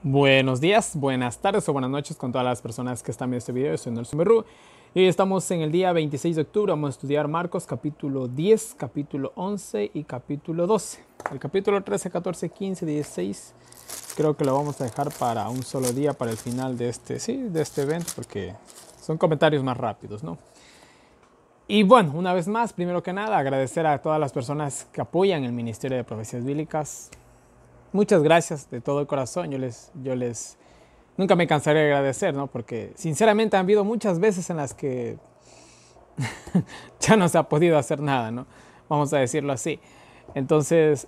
Buenos días, buenas tardes o buenas noches con todas las personas que están viendo este video. Yo soy Nelson Berrú y hoy estamos en el día 26 de octubre. Vamos a estudiar Marcos capítulo 10, capítulo 11 y capítulo 12. El capítulo 13, 14, 15, 16 creo que lo vamos a dejar para un solo día, para el final de este evento, porque son comentarios más rápidos, ¿no? Y bueno, una vez más, primero que nada, agradecer a todas las personas que apoyan el Ministerio de Profecías Bíblicas. Muchas gracias de todo el corazón. Nunca me cansaré de agradecer, ¿no? Porque sinceramente han habido muchas veces en las que ya no se ha podido hacer nada, ¿no? Vamos a decirlo así. Entonces,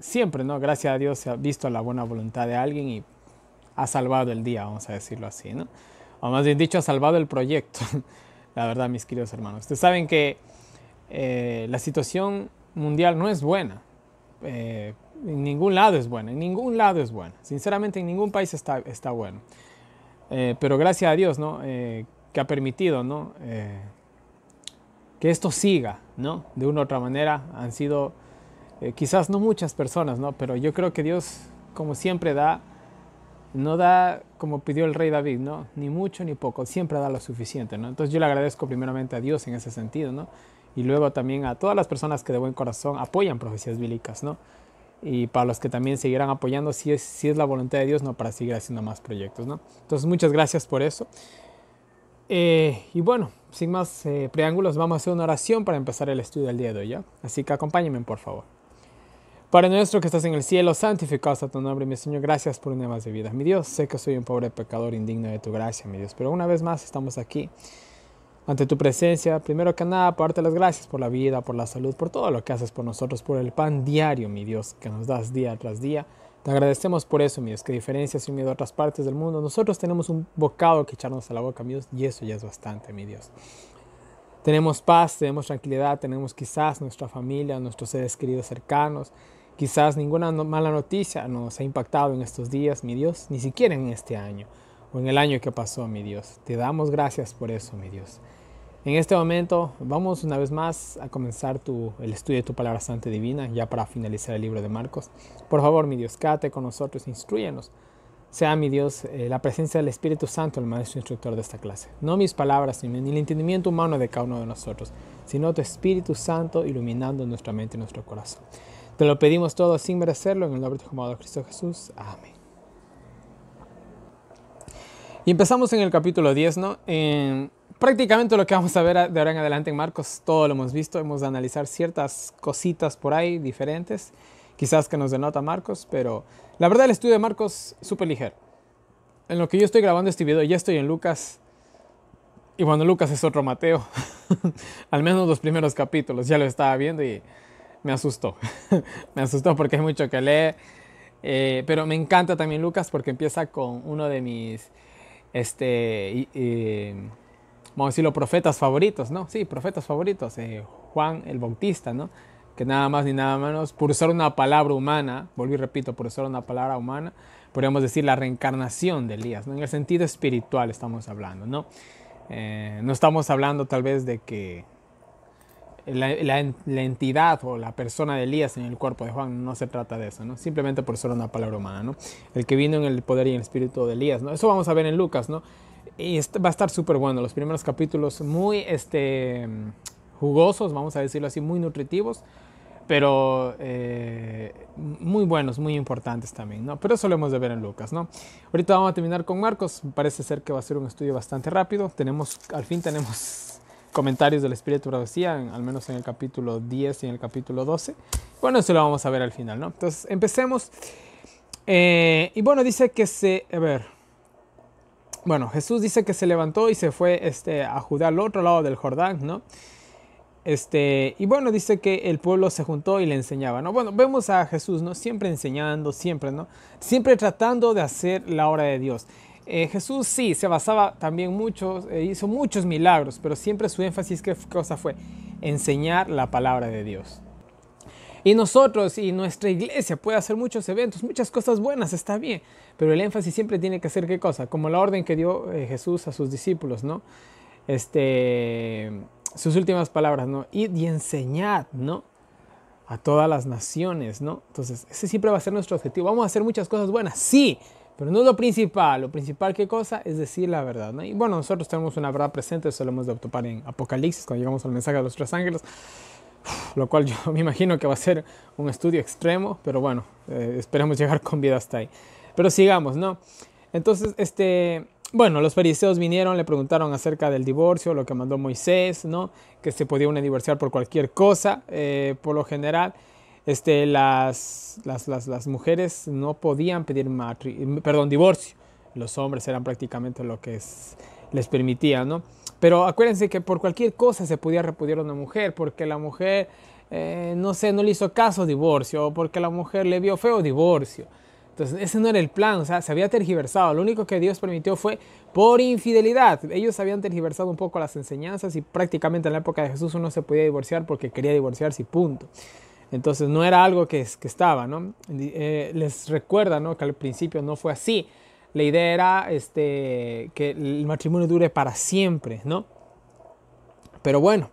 siempre, ¿no? Gracias a Dios se ha visto la buena voluntad de alguien y ha salvado el día, vamos a decirlo así, ¿no? O más bien dicho, ha salvado el proyecto. La verdad, mis queridos hermanos. Ustedes saben que la situación mundial no es buena. En ningún lado es buena, en ningún lado es buena. Sinceramente, en ningún país está bueno. Pero gracias a Dios, ¿no? Que ha permitido, ¿no? Que esto siga, ¿no? De una u otra manera han sido, quizás no muchas personas, ¿no? Pero yo creo que Dios, como siempre, no da como pidió el rey David, ¿no? Ni mucho ni poco, siempre da lo suficiente, ¿no? Entonces yo le agradezco primeramente a Dios en ese sentido, ¿no? Y luego también a todas las personas que de buen corazón apoyan profecías bíblicas, ¿no? Y para los que también seguirán apoyando, si es la voluntad de Dios, no, para seguir haciendo más proyectos, ¿no? Entonces, muchas gracias por eso. Y bueno, sin más preámbulos, vamos a hacer una oración para empezar el estudio del día de hoy, ¿ya? Así que acompáñenme, por favor. Padre nuestro que estás en el cielo, santificado sea tu nombre, mi Señor, gracias por un día más de vida. Mi Dios, sé que soy un pobre pecador indigno de tu gracia, mi Dios, pero una vez más estamos aquí ante tu presencia. Primero que nada, por darte las gracias por la vida, por la salud, por todo lo que haces por nosotros, por el pan diario, mi Dios, que nos das día tras día. Te agradecemos por eso, mi Dios, que diferencias sin miedo a otras partes del mundo. Nosotros tenemos un bocado que echarnos a la boca, mi Dios, y eso ya es bastante, mi Dios. Tenemos paz, tenemos tranquilidad, tenemos quizás nuestra familia, nuestros seres queridos cercanos. Quizás ninguna mala noticia nos ha impactado en estos días, mi Dios, ni siquiera en este año o en el año que pasó, mi Dios. Te damos gracias por eso, mi Dios. En este momento vamos una vez más a comenzar el estudio de tu palabra santa y divina, ya para finalizar el libro de Marcos. Por favor, mi Dios, quédate con nosotros, instrúyenos. Sea, mi Dios, la presencia del Espíritu Santo, el maestro instructor de esta clase. No mis palabras ni el entendimiento humano de cada uno de nosotros, sino tu Espíritu Santo iluminando nuestra mente y nuestro corazón. Te lo pedimos todo sin merecerlo, en el nombre de tu amado Cristo Jesús. Amén. Y empezamos en el capítulo 10, ¿no? Prácticamente lo que vamos a ver de ahora en adelante en Marcos, todo lo hemos visto. Hemos de analizar ciertas cositas por ahí diferentes, quizás que nos denota Marcos, pero la verdad el estudio de Marcos es súper ligero. En lo que yo estoy grabando este video, ya estoy en Lucas. Y bueno, Lucas es otro Mateo. Al menos los primeros capítulos, ya lo estaba viendo y me asustó. Me asustó porque hay mucho que leer. Pero me encanta también Lucas porque empieza con uno de mis, vamos a decirlo, profetas favoritos, ¿no? Sí, profetas favoritos. Juan el Bautista, ¿no? Que nada más ni nada menos, por usar una palabra humana, volví y repito, por usar una palabra humana, podríamos decir la reencarnación de Elías, ¿no? En el sentido espiritual estamos hablando, ¿no? No estamos hablando tal vez de que la entidad o la persona de Elías en el cuerpo de Juan, no se trata de eso, ¿no? Simplemente por ser una palabra humana, ¿no? El que vino en el poder y en el espíritu de Elías, ¿no? Eso vamos a ver en Lucas, ¿no? Y va a estar súper bueno, los primeros capítulos muy jugosos, vamos a decirlo así, muy nutritivos, pero muy buenos, muy importantes también, ¿no? Pero eso lo hemos de ver en Lucas, ¿no? Ahorita vamos a terminar con Marcos, parece ser que va a ser un estudio bastante rápido, al fin tenemos comentarios del Espíritu de Profecía, al menos en el capítulo 10 y en el capítulo 12. Bueno, eso lo vamos a ver al final, ¿no? Entonces, empecemos. Y bueno, dice que bueno, Jesús dice que se levantó y se fue a Judea, al otro lado del Jordán, ¿no? Y bueno, dice que el pueblo se juntó y le enseñaba, ¿no? Bueno, vemos a Jesús, ¿no? Siempre enseñando, siempre, ¿no? Siempre tratando de hacer la obra de Dios. Jesús sí, se basaba también mucho, hizo muchos milagros, pero siempre su énfasis, ¿qué cosa fue? Enseñar la palabra de Dios. Y nosotros y nuestra iglesia puede hacer muchos eventos, muchas cosas buenas, está bien, pero el énfasis siempre tiene que ser ¿qué cosa? Como la orden que dio Jesús a sus discípulos, ¿no? Sus últimas palabras, ¿no? Id y enseñad, ¿no? A todas las naciones, ¿no? Entonces, ese siempre va a ser nuestro objetivo. Vamos a hacer muchas cosas buenas, sí, Pero no es lo principal ¿qué cosa? Es decir la verdad, ¿no? Y bueno, nosotros tenemos una verdad presente, eso lo hemos de topar en Apocalipsis, cuando llegamos al mensaje de los tres ángeles, lo cual yo me imagino que va a ser un estudio extremo, pero bueno, esperemos llegar con vida hasta ahí. Pero sigamos, ¿no? Entonces, bueno, los fariseos vinieron, le preguntaron acerca del divorcio, lo que mandó Moisés, ¿no? Que se podía uno divorciar por cualquier cosa, por lo general. Las mujeres no podían pedir divorcio. Los hombres eran prácticamente lo que les permitía, ¿no? Pero acuérdense que por cualquier cosa se podía repudiar a una mujer, porque la mujer, no sé, no le hizo caso, divorcio, o porque la mujer le vio feo, divorcio. Entonces ese no era el plan, o sea, se había tergiversado. Lo único que Dios permitió fue por infidelidad. Ellos habían tergiversado un poco las enseñanzas y prácticamente en la época de Jesús uno se podía divorciar porque quería divorciarse y punto. Entonces no era algo que estaba, ¿no? Les recuerda, ¿no? Que al principio no fue así. La idea era que el matrimonio dure para siempre, ¿no? Pero bueno.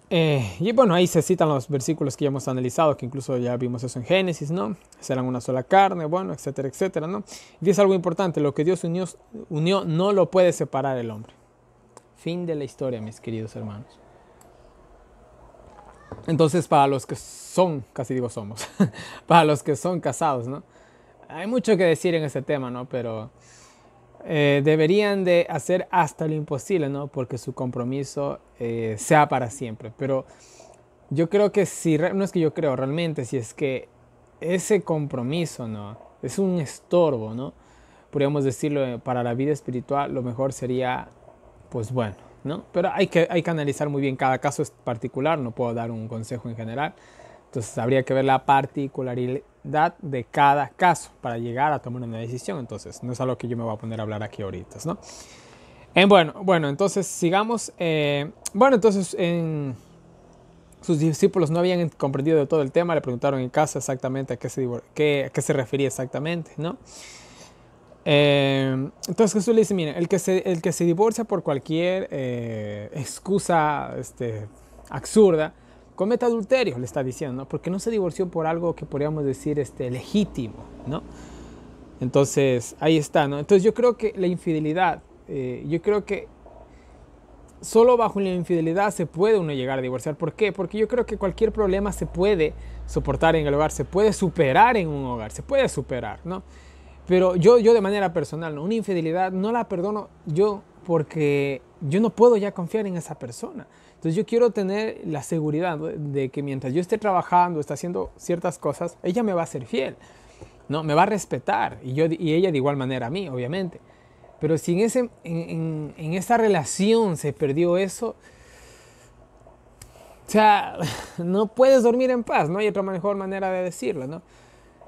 Y bueno, ahí se citan los versículos que ya hemos analizado, que incluso ya vimos eso en Génesis, ¿no? Serán una sola carne, bueno, etcétera, etcétera, ¿no? Y dice algo importante, lo que Dios unió no lo puede separar el hombre. Fin de la historia, mis queridos hermanos. Entonces, para los que son, casi digo somos, para los que son casados, ¿no? Hay mucho que decir en ese tema, ¿no? Pero deberían de hacer hasta lo imposible, ¿no? Porque su compromiso sea para siempre. Pero yo creo que no es que yo creo realmente, si es que ese compromiso, ¿no? Es un estorbo, ¿no? Podríamos decirlo para la vida espiritual, lo mejor sería, pues bueno, ¿no? Pero hay que analizar muy bien cada caso es particular, no puedo dar un consejo en general. Entonces habría que ver la particularidad de cada caso para llegar a tomar una decisión. Entonces no es algo que yo me voy a poner a hablar aquí ahorita, ¿no? Bueno, entonces sigamos. Entonces sus discípulos no habían comprendido de todo el tema, le preguntaron en casa exactamente a qué se refería exactamente, ¿no? Entonces Jesús le dice, miren, el que se divorcia por cualquier excusa absurda, comete adulterio, le está diciendo, ¿no? Porque no se divorció por algo que podríamos decir legítimo, ¿no? Entonces, ahí está, ¿no? Entonces yo creo que la infidelidad, yo creo que solo bajo la infidelidad se puede uno llegar a divorciar. ¿Por qué? Porque yo creo que cualquier problema se puede soportar en el hogar, se puede superar en un hogar, se puede superar, ¿no? Pero yo de manera personal, ¿no? Una infidelidad no la perdono yo porque yo no puedo ya confiar en esa persona. Entonces yo quiero tener la seguridad, ¿no? De que mientras yo esté trabajando, esté haciendo ciertas cosas, ella me va a ser fiel, ¿no? Me va a respetar y ella de igual manera a mí, obviamente. Pero si en esa relación se perdió eso, o sea, no puedes dormir en paz, no hay otra mejor manera de decirlo, ¿no?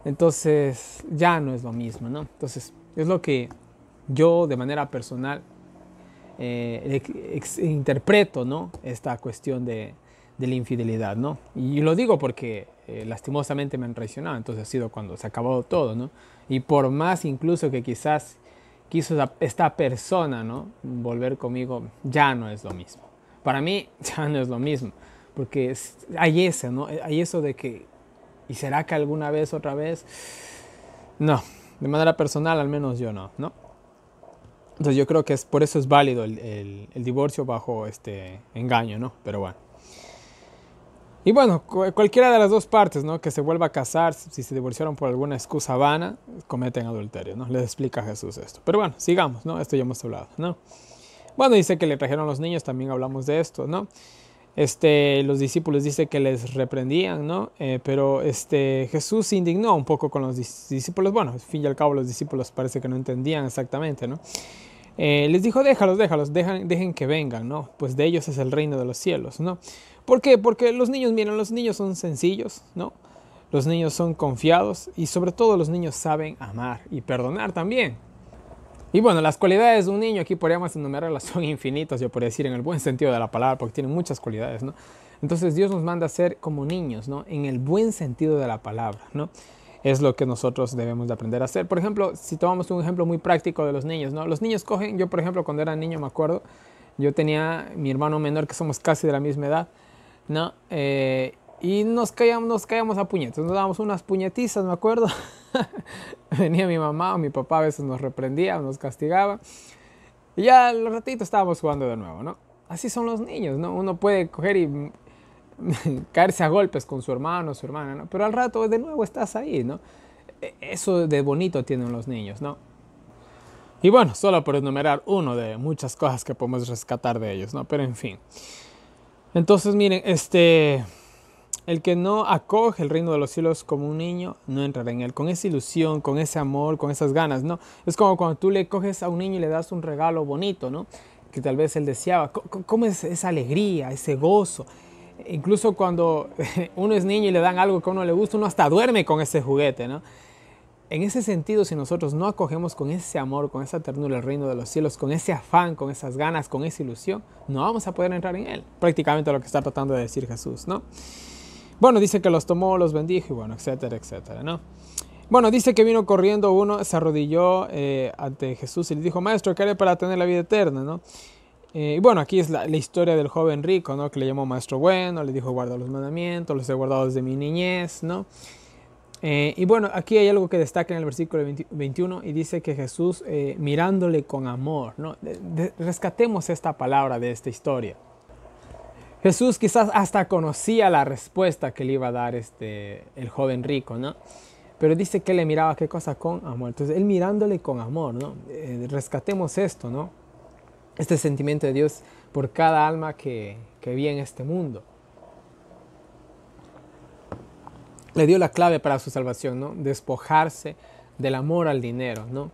Entonces ya no es lo mismo, ¿no? Entonces es lo que yo de manera personal interpreto, ¿no? Esta cuestión de la infidelidad, ¿no? Y lo digo porque lastimosamente me han traicionado, entonces ha sido cuando se ha acabado todo, ¿no? Y por más incluso que quizás quiso esta persona, ¿no? Volver conmigo, ya no es lo mismo. Para mí ya no es lo mismo, porque hay eso, ¿no? Hay eso de que, ¿y será que alguna vez, otra vez? No, de manera personal al menos yo no, ¿no? Entonces yo creo que por eso es válido el divorcio bajo engaño, ¿no? Pero bueno. Y bueno, cualquiera de las dos partes, ¿no? Que se vuelva a casar, si se divorciaron por alguna excusa vana, cometen adulterio, ¿no? Les explica Jesús esto. Pero bueno, sigamos, ¿no? Esto ya hemos hablado, ¿no? Bueno, dice que le trajeron los niños, también hablamos de esto, ¿no? Los discípulos dice que les reprendían, ¿no? Pero Jesús se indignó un poco con los discípulos. Bueno, al fin y al cabo los discípulos parece que no entendían exactamente, ¿no? Les dijo, dejen que vengan, ¿no? Pues de ellos es el reino de los cielos, ¿no? ¿Por qué? Porque los niños, miren, los niños son sencillos, ¿no? Los niños son confiados y sobre todo los niños saben amar y perdonar también. Y bueno, las cualidades de un niño aquí podríamos enumerarlas, son infinitas, yo podría decir en el buen sentido de la palabra, porque tienen muchas cualidades, ¿no? Entonces Dios nos manda a ser como niños, ¿no? En el buen sentido de la palabra, ¿no? Es lo que nosotros debemos de aprender a hacer. Por ejemplo, si tomamos un ejemplo muy práctico de los niños, ¿no? Los niños cogen, yo por ejemplo cuando era niño me acuerdo, yo tenía mi hermano menor que somos casi de la misma edad, ¿no? Y nos caíamos a puñetes, nos dábamos unas puñetizas, me acuerdo. Venía mi mamá o mi papá, a veces nos reprendía o nos castigaba. Y ya al ratito estábamos jugando de nuevo, ¿no? Así son los niños, ¿no? Uno puede coger y caerse a golpes con su hermano o su hermana, ¿no? Pero al rato de nuevo estás ahí, ¿no? Eso de bonito tienen los niños, ¿no? Y bueno, solo por enumerar uno de muchas cosas que podemos rescatar de ellos, ¿no? Pero en fin. Entonces, miren, el que no acoge el reino de los cielos como un niño, no entrará en él. Con esa ilusión, con ese amor, con esas ganas, ¿no? Es como cuando tú le coges a un niño y le das un regalo bonito, ¿no? Que tal vez él deseaba. ¿Cómo es esa alegría, ese gozo? Incluso cuando uno es niño y le dan algo que a uno le gusta, uno hasta duerme con ese juguete, ¿no? En ese sentido, si nosotros no acogemos con ese amor, con esa ternura el reino de los cielos, con ese afán, con esas ganas, con esa ilusión, no vamos a poder entrar en él. Prácticamente lo que está tratando de decir Jesús, ¿no? Bueno, dice que los tomó, los bendijo y bueno, etcétera, etcétera, ¿no? Bueno, dice que vino corriendo uno, se arrodilló ante Jesús y le dijo, Maestro, ¿qué haré para tener la vida eterna, no? Y bueno, aquí es la historia del joven rico, ¿no? Que le llamó Maestro bueno, le dijo, guarda los mandamientos, los he guardado desde mi niñez, ¿no? Y bueno, aquí hay algo que destaca en el versículo 21 y dice que Jesús mirándole con amor, ¿no? Rescatemos esta palabra de esta historia. Jesús quizás hasta conocía la respuesta que le iba a dar el joven rico, ¿no? Pero dice que le miraba, ¿qué cosa? Con amor. Entonces, él mirándole con amor, ¿no? Rescatemos esto, ¿no? Este sentimiento de Dios por cada alma que vive en este mundo. Le dio la clave para su salvación, ¿no? Despojarse del amor al dinero, ¿no?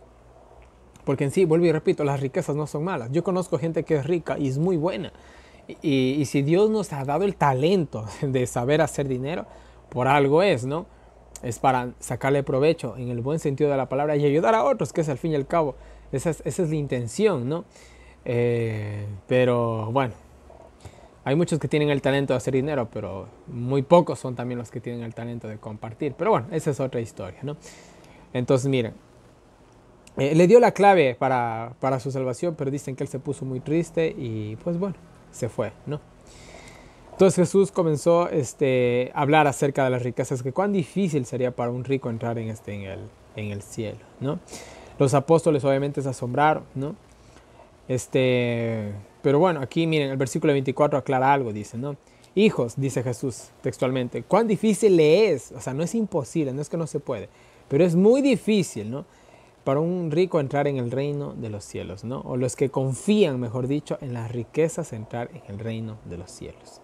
Porque en sí, vuelvo y repito, las riquezas no son malas. Yo conozco gente que es rica y es muy buena. Y si Dios nos ha dado el talento de saber hacer dinero, por algo es, ¿no? Es para sacarle provecho en el buen sentido de la palabra y ayudar a otros, que es al fin y al cabo, esa es la intención, ¿no? Pero bueno, hay muchos que tienen el talento de hacer dinero, pero muy pocos son también los que tienen el talento de compartir. Pero bueno, esa es otra historia, ¿no? Entonces miren, le dio la clave para su salvación, pero dicen que él se puso muy triste y pues bueno, se fue, ¿no? Entonces Jesús comenzó a hablar acerca de las riquezas, que cuán difícil sería para un rico entrar en el cielo, ¿no? Los apóstoles obviamente se asombraron, ¿no? Pero bueno, aquí miren, el versículo 24 aclara algo, dice, ¿no? Hijos, dice Jesús textualmente, cuán difícil le es, o sea, no es imposible, no es que no se puede, pero es muy difícil, ¿no? Para un rico entrar en el reino de los cielos, ¿no? O los que confían, mejor dicho, en las riquezas, entrar en el reino de los cielos.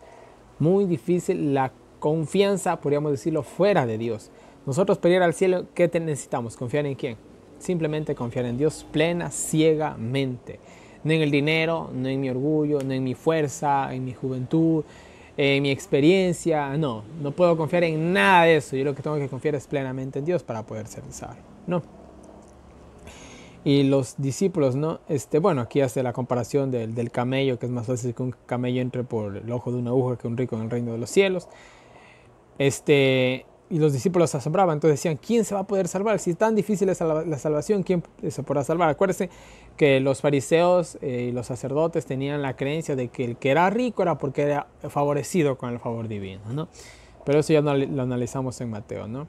Muy difícil la confianza, podríamos decirlo, fuera de Dios. Nosotros para ir al cielo, ¿qué necesitamos? ¿Confiar en quién? Simplemente confiar en Dios plena, ciegamente. No en el dinero, no en mi orgullo, no en mi fuerza, en mi juventud, en mi experiencia. No puedo confiar en nada de eso. Yo lo que tengo que confiar es plenamente en Dios para poder ser salvo, ¿no? Y los discípulos, ¿no? Bueno, aquí hace la comparación del camello, que es más fácil que un camello entre por el ojo de una aguja que un rico en el reino de los cielos. Y los discípulos se asombraban, entonces decían, ¿quién se va a poder salvar? Si es tan difícil la salvación, ¿quién se podrá salvar? Acuérdense que los fariseos y los sacerdotes tenían la creencia de que el que era rico era porque era favorecido con el favor divino, ¿no? Pero eso ya lo analizamos en Mateo, ¿no?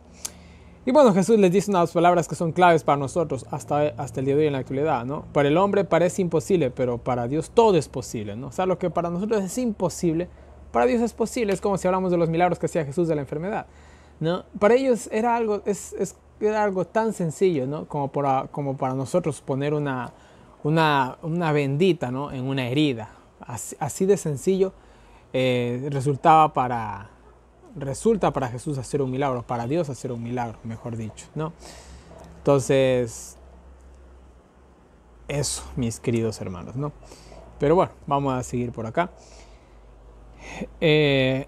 Y bueno, Jesús les dice unas palabras que son claves para nosotros hasta el día de hoy en la actualidad, ¿no? Para el hombre parece imposible, pero para Dios todo es posible, ¿no? O sea, lo que para nosotros es imposible, para Dios es posible. Es como si hablamos de los milagros que hacía Jesús de la enfermedad, ¿no? Para ellos era algo, era algo tan sencillo, ¿no? Como para nosotros poner una bendita, ¿no? En una herida. Así de sencillo resulta para Jesús hacer un milagro, para Dios hacer un milagro, mejor dicho, ¿no? Entonces, eso, mis queridos hermanos, ¿no? Pero bueno, vamos a seguir por acá. Y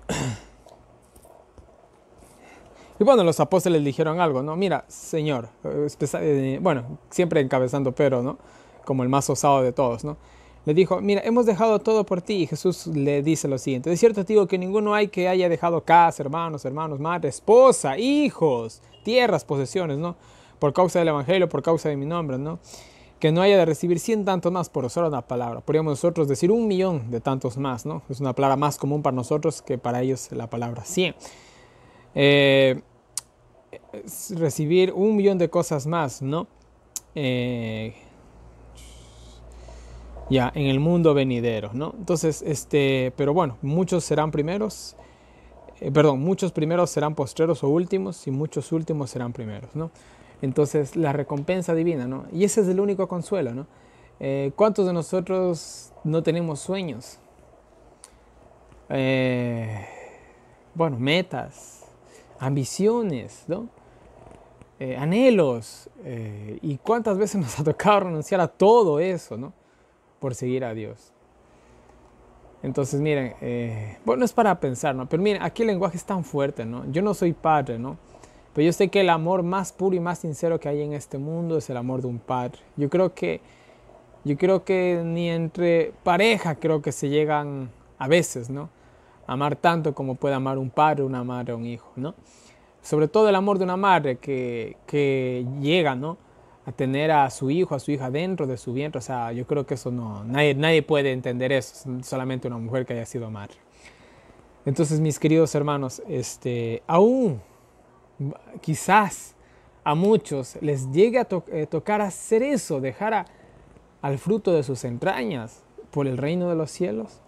bueno, los apóstoles dijeron algo, ¿no? Mira, Señor, bueno, siempre encabezando Pedro, ¿no? Como el más osado de todos, ¿no? Le dijo, mira, hemos dejado todo por ti. Y Jesús le dice lo siguiente, de cierto te digo que ninguno hay que haya dejado casa, hermanos, madre, esposa, hijos, tierras, posesiones, ¿no? Por causa del evangelio, por causa de mi nombre, ¿no? que no haya de recibir 100 tantos más por usar una palabra. Podríamos nosotros decir 1.000.000 de tantos más, ¿no? Es una palabra más común para nosotros que para ellos la palabra 100. Recibir 1.000.000 de cosas más, ¿no? Ya, en el mundo venidero, ¿no? Entonces, pero bueno, muchos serán primeros, muchos primeros serán postreros o últimos, y muchos últimos serán primeros, ¿no? Entonces, la recompensa divina, ¿no? Y ese es el único consuelo, ¿no? ¿Cuántos de nosotros no tenemos sueños? Bueno, metas, ambiciones, ¿no? Anhelos. ¿Y cuántas veces nos ha tocado renunciar a todo eso, ¿no? Por seguir a Dios. Entonces, miren, bueno, es para pensar, ¿no? Pero miren, aquí el lenguaje es tan fuerte, ¿no? Yo no soy padre, ¿no? Pero yo sé que el amor más puro y más sincero que hay en este mundo es el amor de un padre. Yo creo que ni entre pareja creo que se llegan a veces, ¿no? A amar tanto como puede amar un padre, una madre, un hijo, ¿no? Sobre todo el amor de una madre que llega, ¿no? A tener a su hijo, a su hija dentro de su vientre. O sea, yo creo que eso no, nadie puede entender eso, solamente una mujer que haya sido madre. Entonces, mis queridos hermanos, aún quizás a muchos les llegue a tocar hacer eso, dejar al fruto de sus entrañas por el reino de los cielos.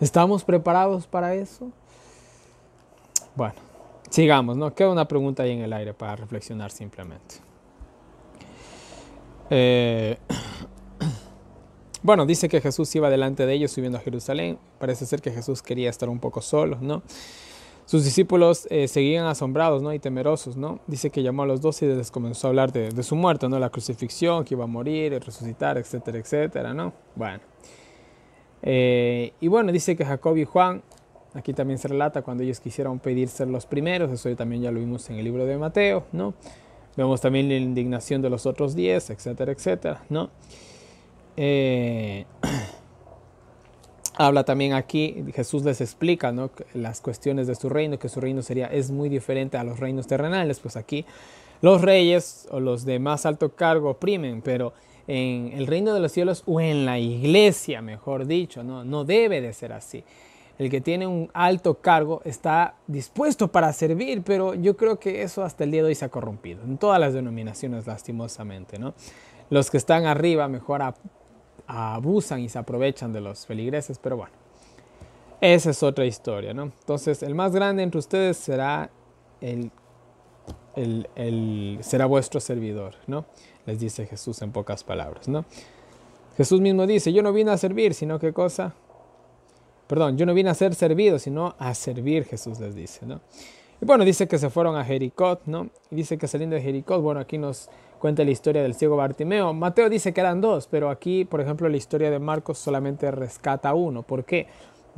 ¿Estamos preparados para eso? Bueno, sigamos, ¿no? Queda una pregunta ahí en el aire para reflexionar simplemente. Bueno, dice que Jesús iba delante de ellos subiendo a Jerusalén. Parece ser que Jesús quería estar un poco solo, ¿no? Sus discípulos seguían asombrados, ¿no? Y temerosos, ¿no? Dice que llamó a los 12 y les comenzó a hablar de su muerte, ¿no? La crucifixión, que iba a morir, resucitar, etcétera, etcétera, ¿no? Bueno. Y bueno, dice que Jacob y Juan, aquí también se relata cuando ellos quisieron pedir ser los primeros. Eso también ya lo vimos en el libro de Mateo, ¿no? Vemos también la indignación de los otros 10, etcétera, etcétera, ¿no? Habla también aquí, Jesús les explica, ¿no? Las cuestiones de su reino, que su reino es muy diferente a los reinos terrenales. Pues aquí los reyes o los de más alto cargo oprimen, pero en el reino de los cielos, o en la iglesia, mejor dicho, no debe de ser así. El que tiene un alto cargo está dispuesto para servir, pero yo creo que eso hasta el día de hoy se ha corrompido. En todas las denominaciones, lastimosamente, ¿no? Los que están arriba mejor abusan y se aprovechan de los feligreses, pero bueno, esa es otra historia, ¿no? Entonces, el más grande entre ustedes será será vuestro servidor, ¿no? Les dice Jesús en pocas palabras, ¿no? Jesús mismo dice, yo no vine a servir, sino qué cosa... Perdón, yo no vine a ser servido, sino a servir, Jesús les dice, ¿no? Y bueno, dice que se fueron a Jericó, ¿no? Y dice que saliendo de Jericó, bueno, aquí nos cuenta la historia del ciego Bartimeo. Mateo dice que eran dos, pero aquí, por ejemplo, la historia de Marcos solamente rescata uno. ¿Por qué?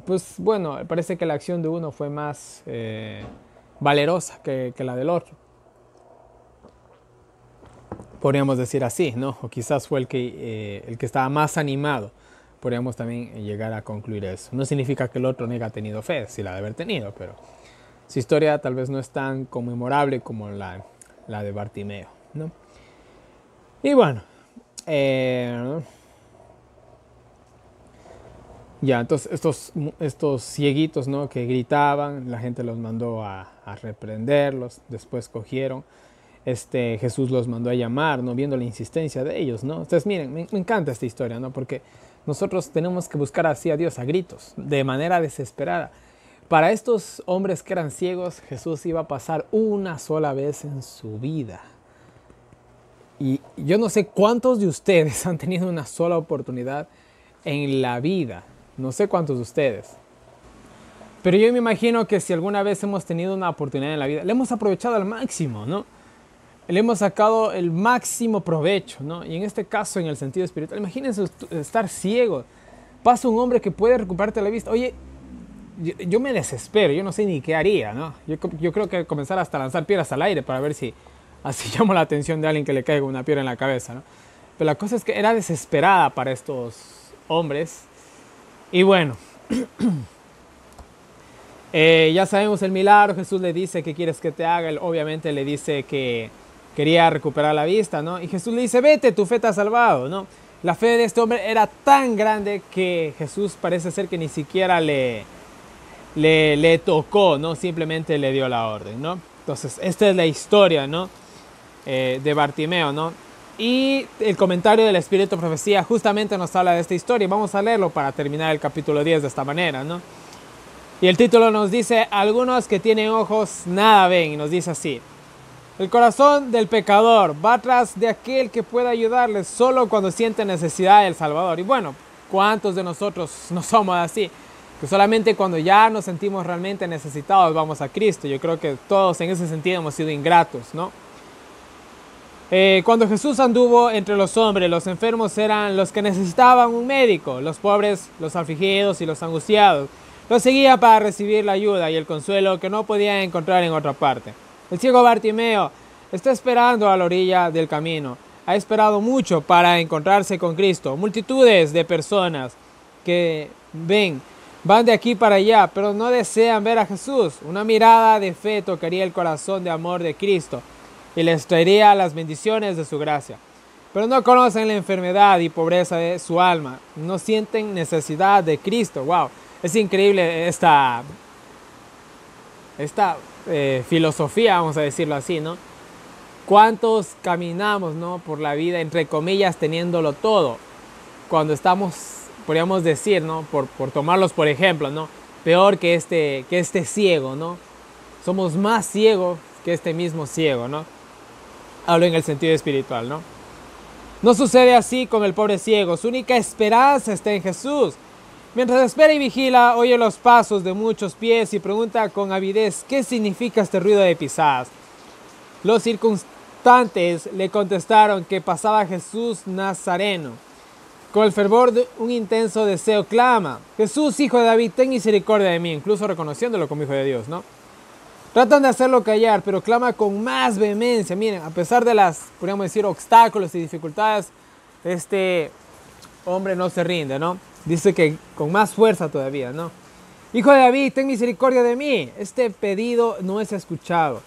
Pues bueno, parece que la acción de uno fue más valerosa que la del otro. Podríamos decir así, ¿no? O quizás fue el que estaba más animado. Podríamos también llegar a concluir eso. No significa que el otro no haya tenido fe, sí la de haber tenido, pero su historia tal vez no es tan conmemorable como la de Bartimeo, ¿no? Y bueno, ya, entonces estos cieguitos, ¿no? Que gritaban, la gente los mandó a reprenderlos, después cogieron. Jesús los mandó a llamar, ¿no? Viendo la insistencia de ellos, ¿no? Entonces, miren, me encanta esta historia, ¿no? Porque nosotros tenemos que buscar así a Dios a gritos, de manera desesperada. Para estos hombres que eran ciegos, Jesús iba a pasar una sola vez en su vida. Y yo no sé cuántos de ustedes han tenido una sola oportunidad en la vida. No sé cuántos de ustedes. Pero yo me imagino que si alguna vez hemos tenido una oportunidad en la vida, la hemos aprovechado al máximo, ¿no? Le hemos sacado el máximo provecho, ¿no? Y en este caso, en el sentido espiritual, imagínense estar ciego. Pasa un hombre que puede recuperarte la vista. Oye, yo me desespero, yo no sé ni qué haría, ¿no? Yo creo que comenzar hasta a lanzar piedras al aire para ver si así llamo la atención de alguien que le caiga una piedra en la cabeza, ¿no? Pero la cosa es que era desesperada para estos hombres. Y bueno, ya sabemos el milagro. Jesús le dice, ¿qué quieres que te haga? Él obviamente le dice que quería recuperar la vista, ¿no? Y Jesús le dice, vete, tu fe te ha salvado, ¿no? La fe de este hombre era tan grande que Jesús parece ser que ni siquiera le tocó, ¿no? Simplemente le dio la orden, ¿no? Entonces, esta es la historia, ¿no? De Bartimeo, ¿no? Y el comentario del Espíritu de Profecía justamente nos habla de esta historia. Vamos a leerlo para terminar el capítulo 10 de esta manera, ¿no? Y el título nos dice, algunos que tienen ojos nada ven, y nos dice así. El corazón del pecador va tras de aquel que pueda ayudarle solo cuando siente necesidad del Salvador. Y bueno, ¿cuántos de nosotros no somos así? Que solamente cuando ya nos sentimos realmente necesitados vamos a Cristo. Yo creo que todos en ese sentido hemos sido ingratos, ¿no? Cuando Jesús anduvo entre los hombres, los enfermos eran los que necesitaban un médico, los pobres, los afligidos y los angustiados. Los seguía para recibir la ayuda y el consuelo que no podían encontrar en otra parte. El ciego Bartimeo está esperando a la orilla del camino. Ha esperado mucho para encontrarse con Cristo. Multitudes de personas que van de aquí para allá, pero no desean ver a Jesús. Una mirada de fe tocaría el corazón de amor de Cristo y les traería las bendiciones de su gracia. Pero no conocen la enfermedad y pobreza de su alma. No sienten necesidad de Cristo. ¡Wow! Es increíble esta filosofía, vamos a decirlo así, ¿no? ¿Cuántos caminamos, ¿no? Por la vida, entre comillas, teniéndolo todo? Cuando estamos, podríamos decir, ¿no? Por tomarlos por ejemplo, ¿no? Peor que este ciego, ¿no? Somos más ciegos que este mismo ciego, ¿no? Hablo en el sentido espiritual, ¿no? No sucede así con el pobre ciego. Su única esperanza está en Jesús. Mientras espera y vigila, oye los pasos de muchos pies y pregunta con avidez qué significa este ruido de pisadas. Los circunstantes le contestaron que pasaba Jesús Nazareno. Con el fervor de un intenso deseo clama, Jesús, hijo de David, ten misericordia de mí, incluso reconociéndolo como hijo de Dios, ¿no? Tratan de hacerlo callar, pero clama con más vehemencia. Miren, a pesar de las, podríamos decir, obstáculos y dificultades, este hombre no se rinde, ¿no? Dice que con más fuerza todavía, ¿no? Hijo de David, ten misericordia de mí. Este pedido no es escuchado.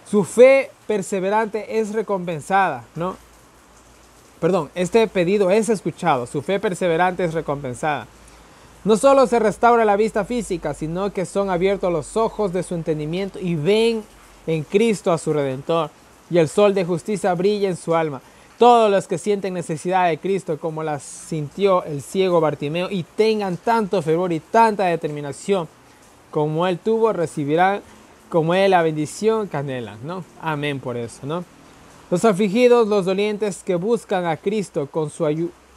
Su fe perseverante es recompensada, ¿no? Perdón, este pedido es escuchado. Su fe perseverante es recompensada. No solo se restaura la vista física, sino que son abiertos los ojos de su entendimiento y ven en Cristo a su Redentor. Y el sol de justicia brilla en su alma. Todos los que sienten necesidad de Cristo como la sintió el ciego Bartimeo y tengan tanto fervor y tanta determinación como él tuvo, recibirán como él la bendición que anhelan, ¿no? Amén por eso, ¿no? Los afligidos, los dolientes que buscan a Cristo con su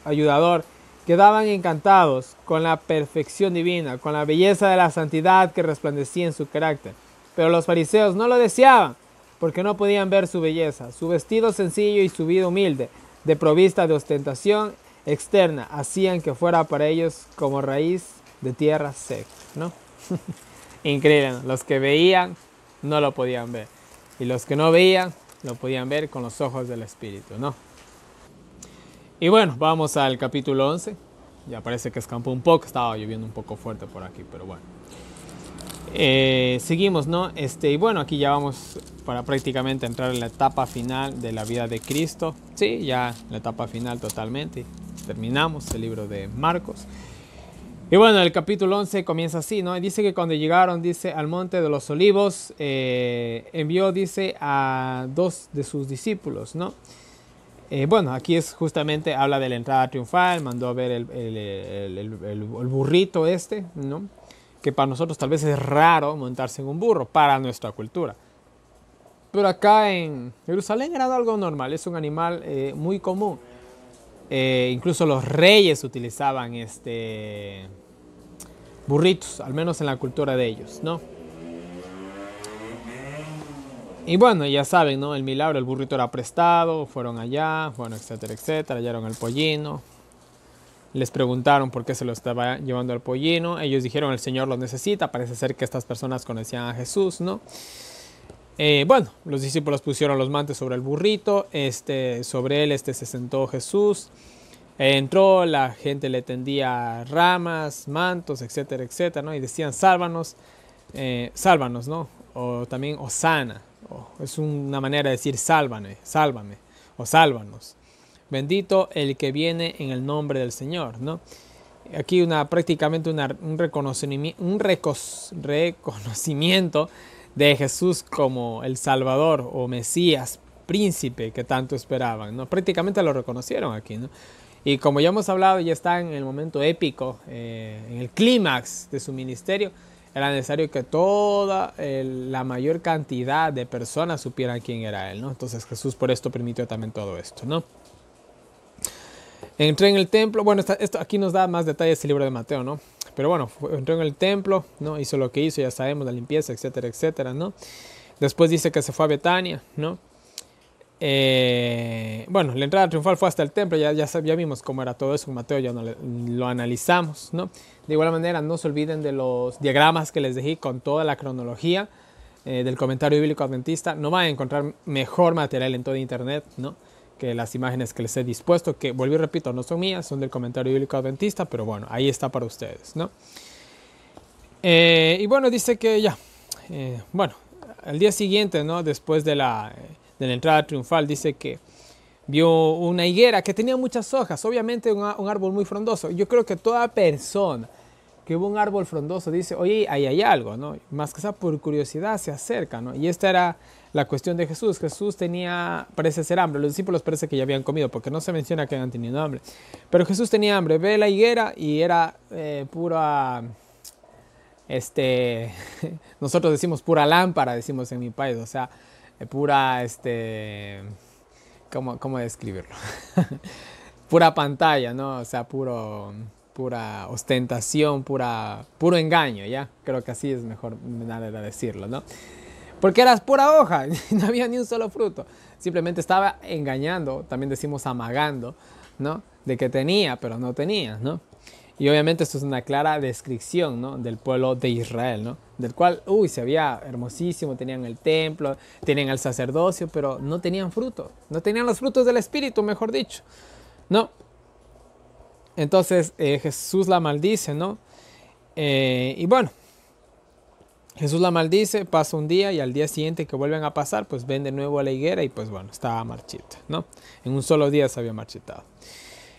ayudador, quedaban encantados con la perfección divina, con la belleza de la santidad que resplandecía en su carácter. Pero los fariseos no lo deseaban, porque no podían ver su belleza. Su vestido sencillo y su vida humilde, desprovista de ostentación externa, hacían que fuera para ellos como raíz de tierra seca, ¿no? Increíble, ¿no? Los que veían no lo podían ver, y los que no veían lo podían ver con los ojos del Espíritu, ¿no? Y bueno, vamos al capítulo 11. Ya parece que escampó un poco, estaba lloviendo un poco fuerte por aquí, pero bueno. Seguimos, ¿no? Y bueno, aquí ya vamos para prácticamente entrar en la etapa final de la vida de Cristo. Sí, ya la etapa final totalmente. Terminamos el libro de Marcos. Y bueno, el capítulo 11 comienza así, ¿no? Dice que cuando llegaron, dice, al monte de los olivos, envió, dice, a 2 de sus discípulos, ¿no? Bueno, aquí es justamente, habla de la entrada triunfal, mandó a ver el burrito ¿no? Que para nosotros tal vez es raro montarse en un burro, para nuestra cultura. Pero acá en Jerusalén era algo normal, es un animal muy común. Incluso los reyes utilizaban burritos, al menos en la cultura de ellos, ¿no? Y bueno, ya saben, ¿no? El milagro, el burrito era prestado, fueron allá, bueno, etcétera, etcétera, hallaron el pollino. Les preguntaron por qué se lo estaba llevando el pollino. Ellos dijeron, el Señor lo necesita. Parece ser que estas personas conocían a Jesús, ¿no? Bueno, los discípulos pusieron los mantos sobre el burrito. Sobre él se sentó Jesús. Entró, la gente le tendía ramas, mantos, etcétera, etcétera, ¿no? Y decían, sálvanos, sálvanos, ¿no? O también, Hosana. Es una manera de decir sálvame, sálvame o sálvanos. Bendito el que viene en el nombre del Señor, ¿no? Aquí prácticamente un reconocimiento de Jesús como el Salvador o Mesías, príncipe que tanto esperaban, ¿no? Prácticamente lo reconocieron aquí, ¿no? Y como ya hemos hablado, ya está en el momento épico, en el clímax de su ministerio. Era necesario que toda la mayor cantidad de personas supieran quién era él, ¿no? Entonces Jesús por esto permitió también todo esto, ¿no? Entré en el templo, bueno, esto aquí nos da más detalles el libro de Mateo, ¿no? Pero bueno, entró en el templo, ¿no? Hizo lo que hizo, ya sabemos, la limpieza, etcétera, etcétera, ¿no? Después dice que se fue a Betania, ¿no? Bueno, la entrada triunfal fue hasta el templo, ya vimos cómo era todo eso en Mateo, ya no lo analizamos, ¿no? De igual manera, no se olviden de los diagramas que les dejé con toda la cronología del comentario bíblico adventista. No van a encontrar mejor material en todo internet, ¿no? Que las imágenes que les he dispuesto, que vuelvo y repito, no son mías, son del comentario bíblico adventista, pero bueno, ahí está para ustedes, ¿no? Y bueno, dice que ya, bueno, al día siguiente, ¿no? Después de la entrada triunfal, dice que vio una higuera que tenía muchas hojas, obviamente un árbol muy frondoso. Yo creo que toda persona que ve un árbol frondoso dice, oye, ahí hay algo, ¿no? Más que sea por curiosidad se acerca, ¿no? Y esta era la cuestión de Jesús. Jesús parece ser hambre. Los discípulos parece que ya habían comido, porque no se menciona que hayan tenido hambre. Pero Jesús tenía hambre. Ve la higuera y era pura, nosotros decimos pura lámpara, decimos en mi país, o sea, pura, ¿cómo describirlo? Pura pantalla, ¿no? O sea, pura ostentación, puro engaño, ¿ya? Creo que así es mejor manera de decirlo, ¿no? Porque era pura hoja, no había ni un solo fruto. Simplemente estaba engañando, también decimos amagando, ¿no? De que tenía, pero no tenía, ¿no? Y obviamente esto es una clara descripción, ¿no? Del pueblo de Israel, ¿no? Del cual, se veía hermosísimo, tenían el templo, tenían el sacerdocio, pero no tenían fruto. No tenían los frutos del Espíritu, mejor dicho, ¿no? Entonces Jesús la maldice, ¿no? Y bueno, Jesús la maldice, pasa un día y al día siguiente que vuelven a pasar, pues ven de nuevo a la higuera y pues bueno, estaba marchita, ¿no? En un solo día se había marchitado.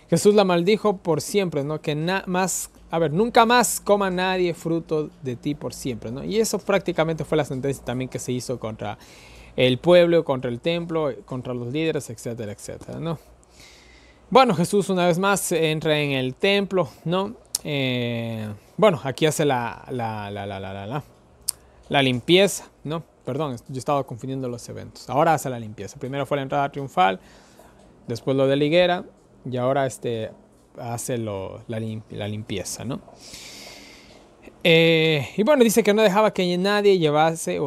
Jesús la maldijo por siempre, ¿no? Que nunca más coma nadie fruto de ti por siempre, ¿no? Y eso prácticamente fue la sentencia también que se hizo contra el pueblo, contra el templo, contra los líderes, etcétera, etcétera, ¿no? Bueno, Jesús una vez más entra en el templo, ¿no? Bueno, aquí hace la limpieza, ¿no? Perdón, yo estaba confundiendo los eventos. Ahora hace la limpieza. Primero fue la entrada triunfal, después lo de la higuera y ahora hace la limpieza, ¿no? Y bueno, dice que no dejaba que nadie llevase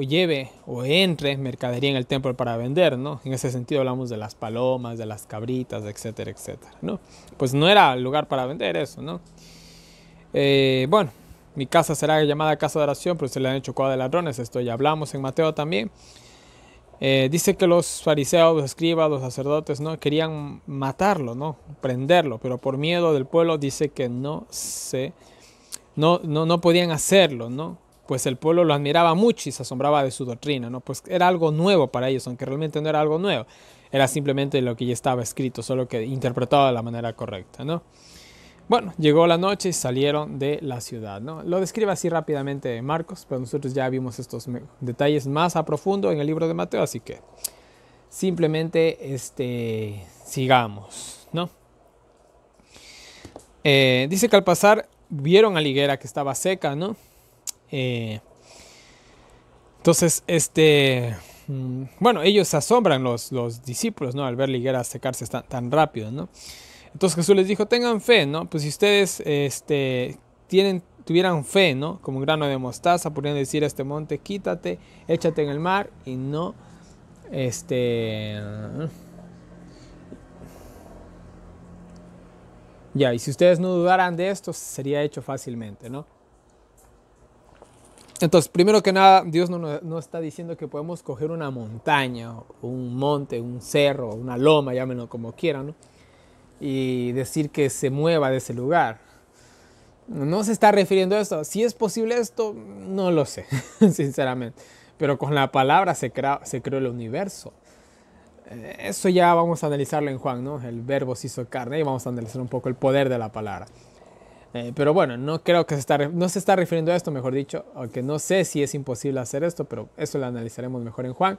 lleve o entre mercadería en el templo para vender, ¿no? En ese sentido hablamos de las palomas, de las cabritas, etcétera, etcétera, ¿no? Pues no era lugar para vender eso, ¿no? Bueno, mi casa será llamada casa de oración, pero se le han hecho cueva de ladrones, esto ya hablamos en Mateo también. Dice que los fariseos, los escribas, los sacerdotes, ¿no? Querían matarlo, ¿no? Prenderlo, pero por miedo del pueblo dice que no podían hacerlo, ¿no? Pues el pueblo lo admiraba mucho y se asombraba de su doctrina, ¿no? Pues era algo nuevo para ellos, aunque realmente no era algo nuevo. Era simplemente lo que ya estaba escrito, solo que interpretado de la manera correcta, ¿no? Bueno, llegó la noche y salieron de la ciudad, ¿no? Lo describe así rápidamente Marcos, pero nosotros ya vimos estos detalles más a profundo en el libro de Mateo, así que simplemente sigamos, ¿no? Dice que al pasar vieron a la higuera que estaba seca, ¿no? Entonces, bueno, ellos se asombran los discípulos, ¿no? Al ver la higuera secarse tan rápido, ¿no? Entonces Jesús les dijo, tengan fe, ¿no? Pues si ustedes tuvieran fe, ¿no? Como un grano de mostaza, podrían decir a este monte, quítate, échate en el mar y no, ya, y si ustedes no dudaran de esto, sería hecho fácilmente, ¿no? Entonces, primero que nada, Dios no está diciendo que podemos coger una montaña, un monte, un cerro, una loma, llámenlo como quieran, ¿no? Y decir que se mueva de ese lugar. No se está refiriendo a esto. Si es posible esto, no lo sé, sinceramente. pero con la palabra se creó el universo. Eso ya vamos a analizarlo en Juan, ¿no? El verbo se hizo carne y vamos a analizar un poco el poder de la palabra. Pero bueno, no creo que no se está refiriendo a esto, mejor dicho, aunque no sé si es imposible hacer esto, pero eso lo analizaremos mejor en Juan.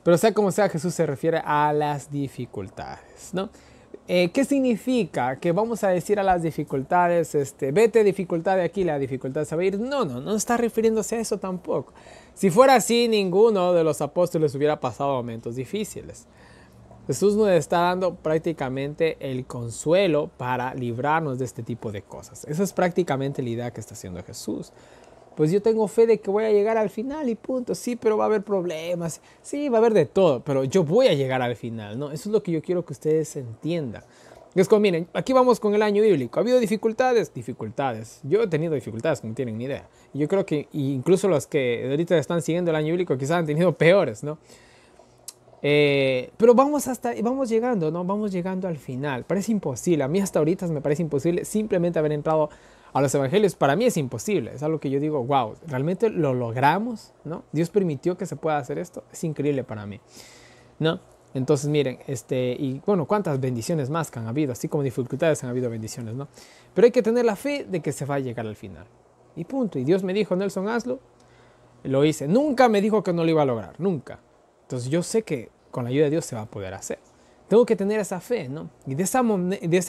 Pero sea como sea, Jesús se refiere a las dificultades, ¿no? ¿Qué significa? Que vamos a decir a las dificultades, vete dificultad de aquí, la dificultad se va a ir. No está refiriéndose a eso tampoco. Si fuera así, ninguno de los apóstoles hubiera pasado momentos difíciles. Jesús nos está dando prácticamente el consuelo para librarnos de este tipo de cosas. Esa es prácticamente la idea que está haciendo Jesús. Pues yo tengo fe de que voy a llegar al final y punto. Sí, pero va a haber problemas. Sí, va a haber de todo, pero yo voy a llegar al final, ¿no? Eso es lo que yo quiero que ustedes entiendan. Es como, miren, aquí vamos con el año bíblico. ¿Ha habido dificultades? Dificultades. Yo he tenido dificultades, no tienen ni idea. Y yo creo que incluso los que ahorita están siguiendo el año bíblico quizás han tenido peores, ¿no? Pero vamos llegando, ¿no? Vamos llegando al final. Parece imposible. A mí hasta ahorita me parece imposible simplemente haber entrado a los evangelios. Para mí es imposible. Es algo que yo digo, wow, realmente lo logramos, ¿no? Dios permitió que se pueda hacer esto. Es increíble para mí, ¿no? Entonces, miren, y bueno, cuántas bendiciones más que han habido, así como dificultades han habido bendiciones, ¿no? Pero hay que tener la fe de que se va a llegar al final. Y punto. Y Dios me dijo, Nelson, hazlo. Lo hice. Nunca me dijo que no lo iba a lograr, nunca. Entonces yo sé que con la ayuda de Dios se va a poder hacer. Tengo que tener esa fe, ¿no? Y de esa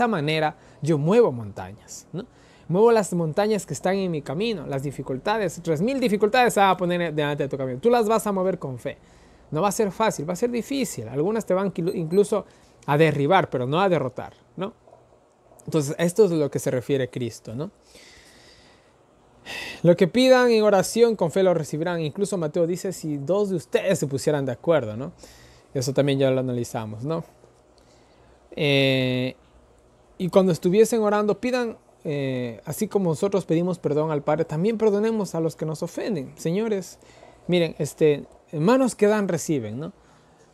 manera yo muevo montañas, ¿no? Muevo las montañas que están en mi camino, las dificultades, 3000 dificultades se van a poner delante de tu camino. Tú las vas a mover con fe. No va a ser fácil, va a ser difícil. Algunas te van incluso a derribar, pero no a derrotar, ¿no? Entonces esto es lo que se refiere Cristo, ¿no? Lo que pidan en oración, con fe lo recibirán. Incluso Mateo dice, si dos de ustedes se pusieran de acuerdo, ¿no? Eso también ya lo analizamos, ¿no? Y cuando estuviesen orando, pidan, así como nosotros pedimos perdón al Padre, también perdonemos a los que nos ofenden. Señores, miren, manos que dan, reciben, ¿no?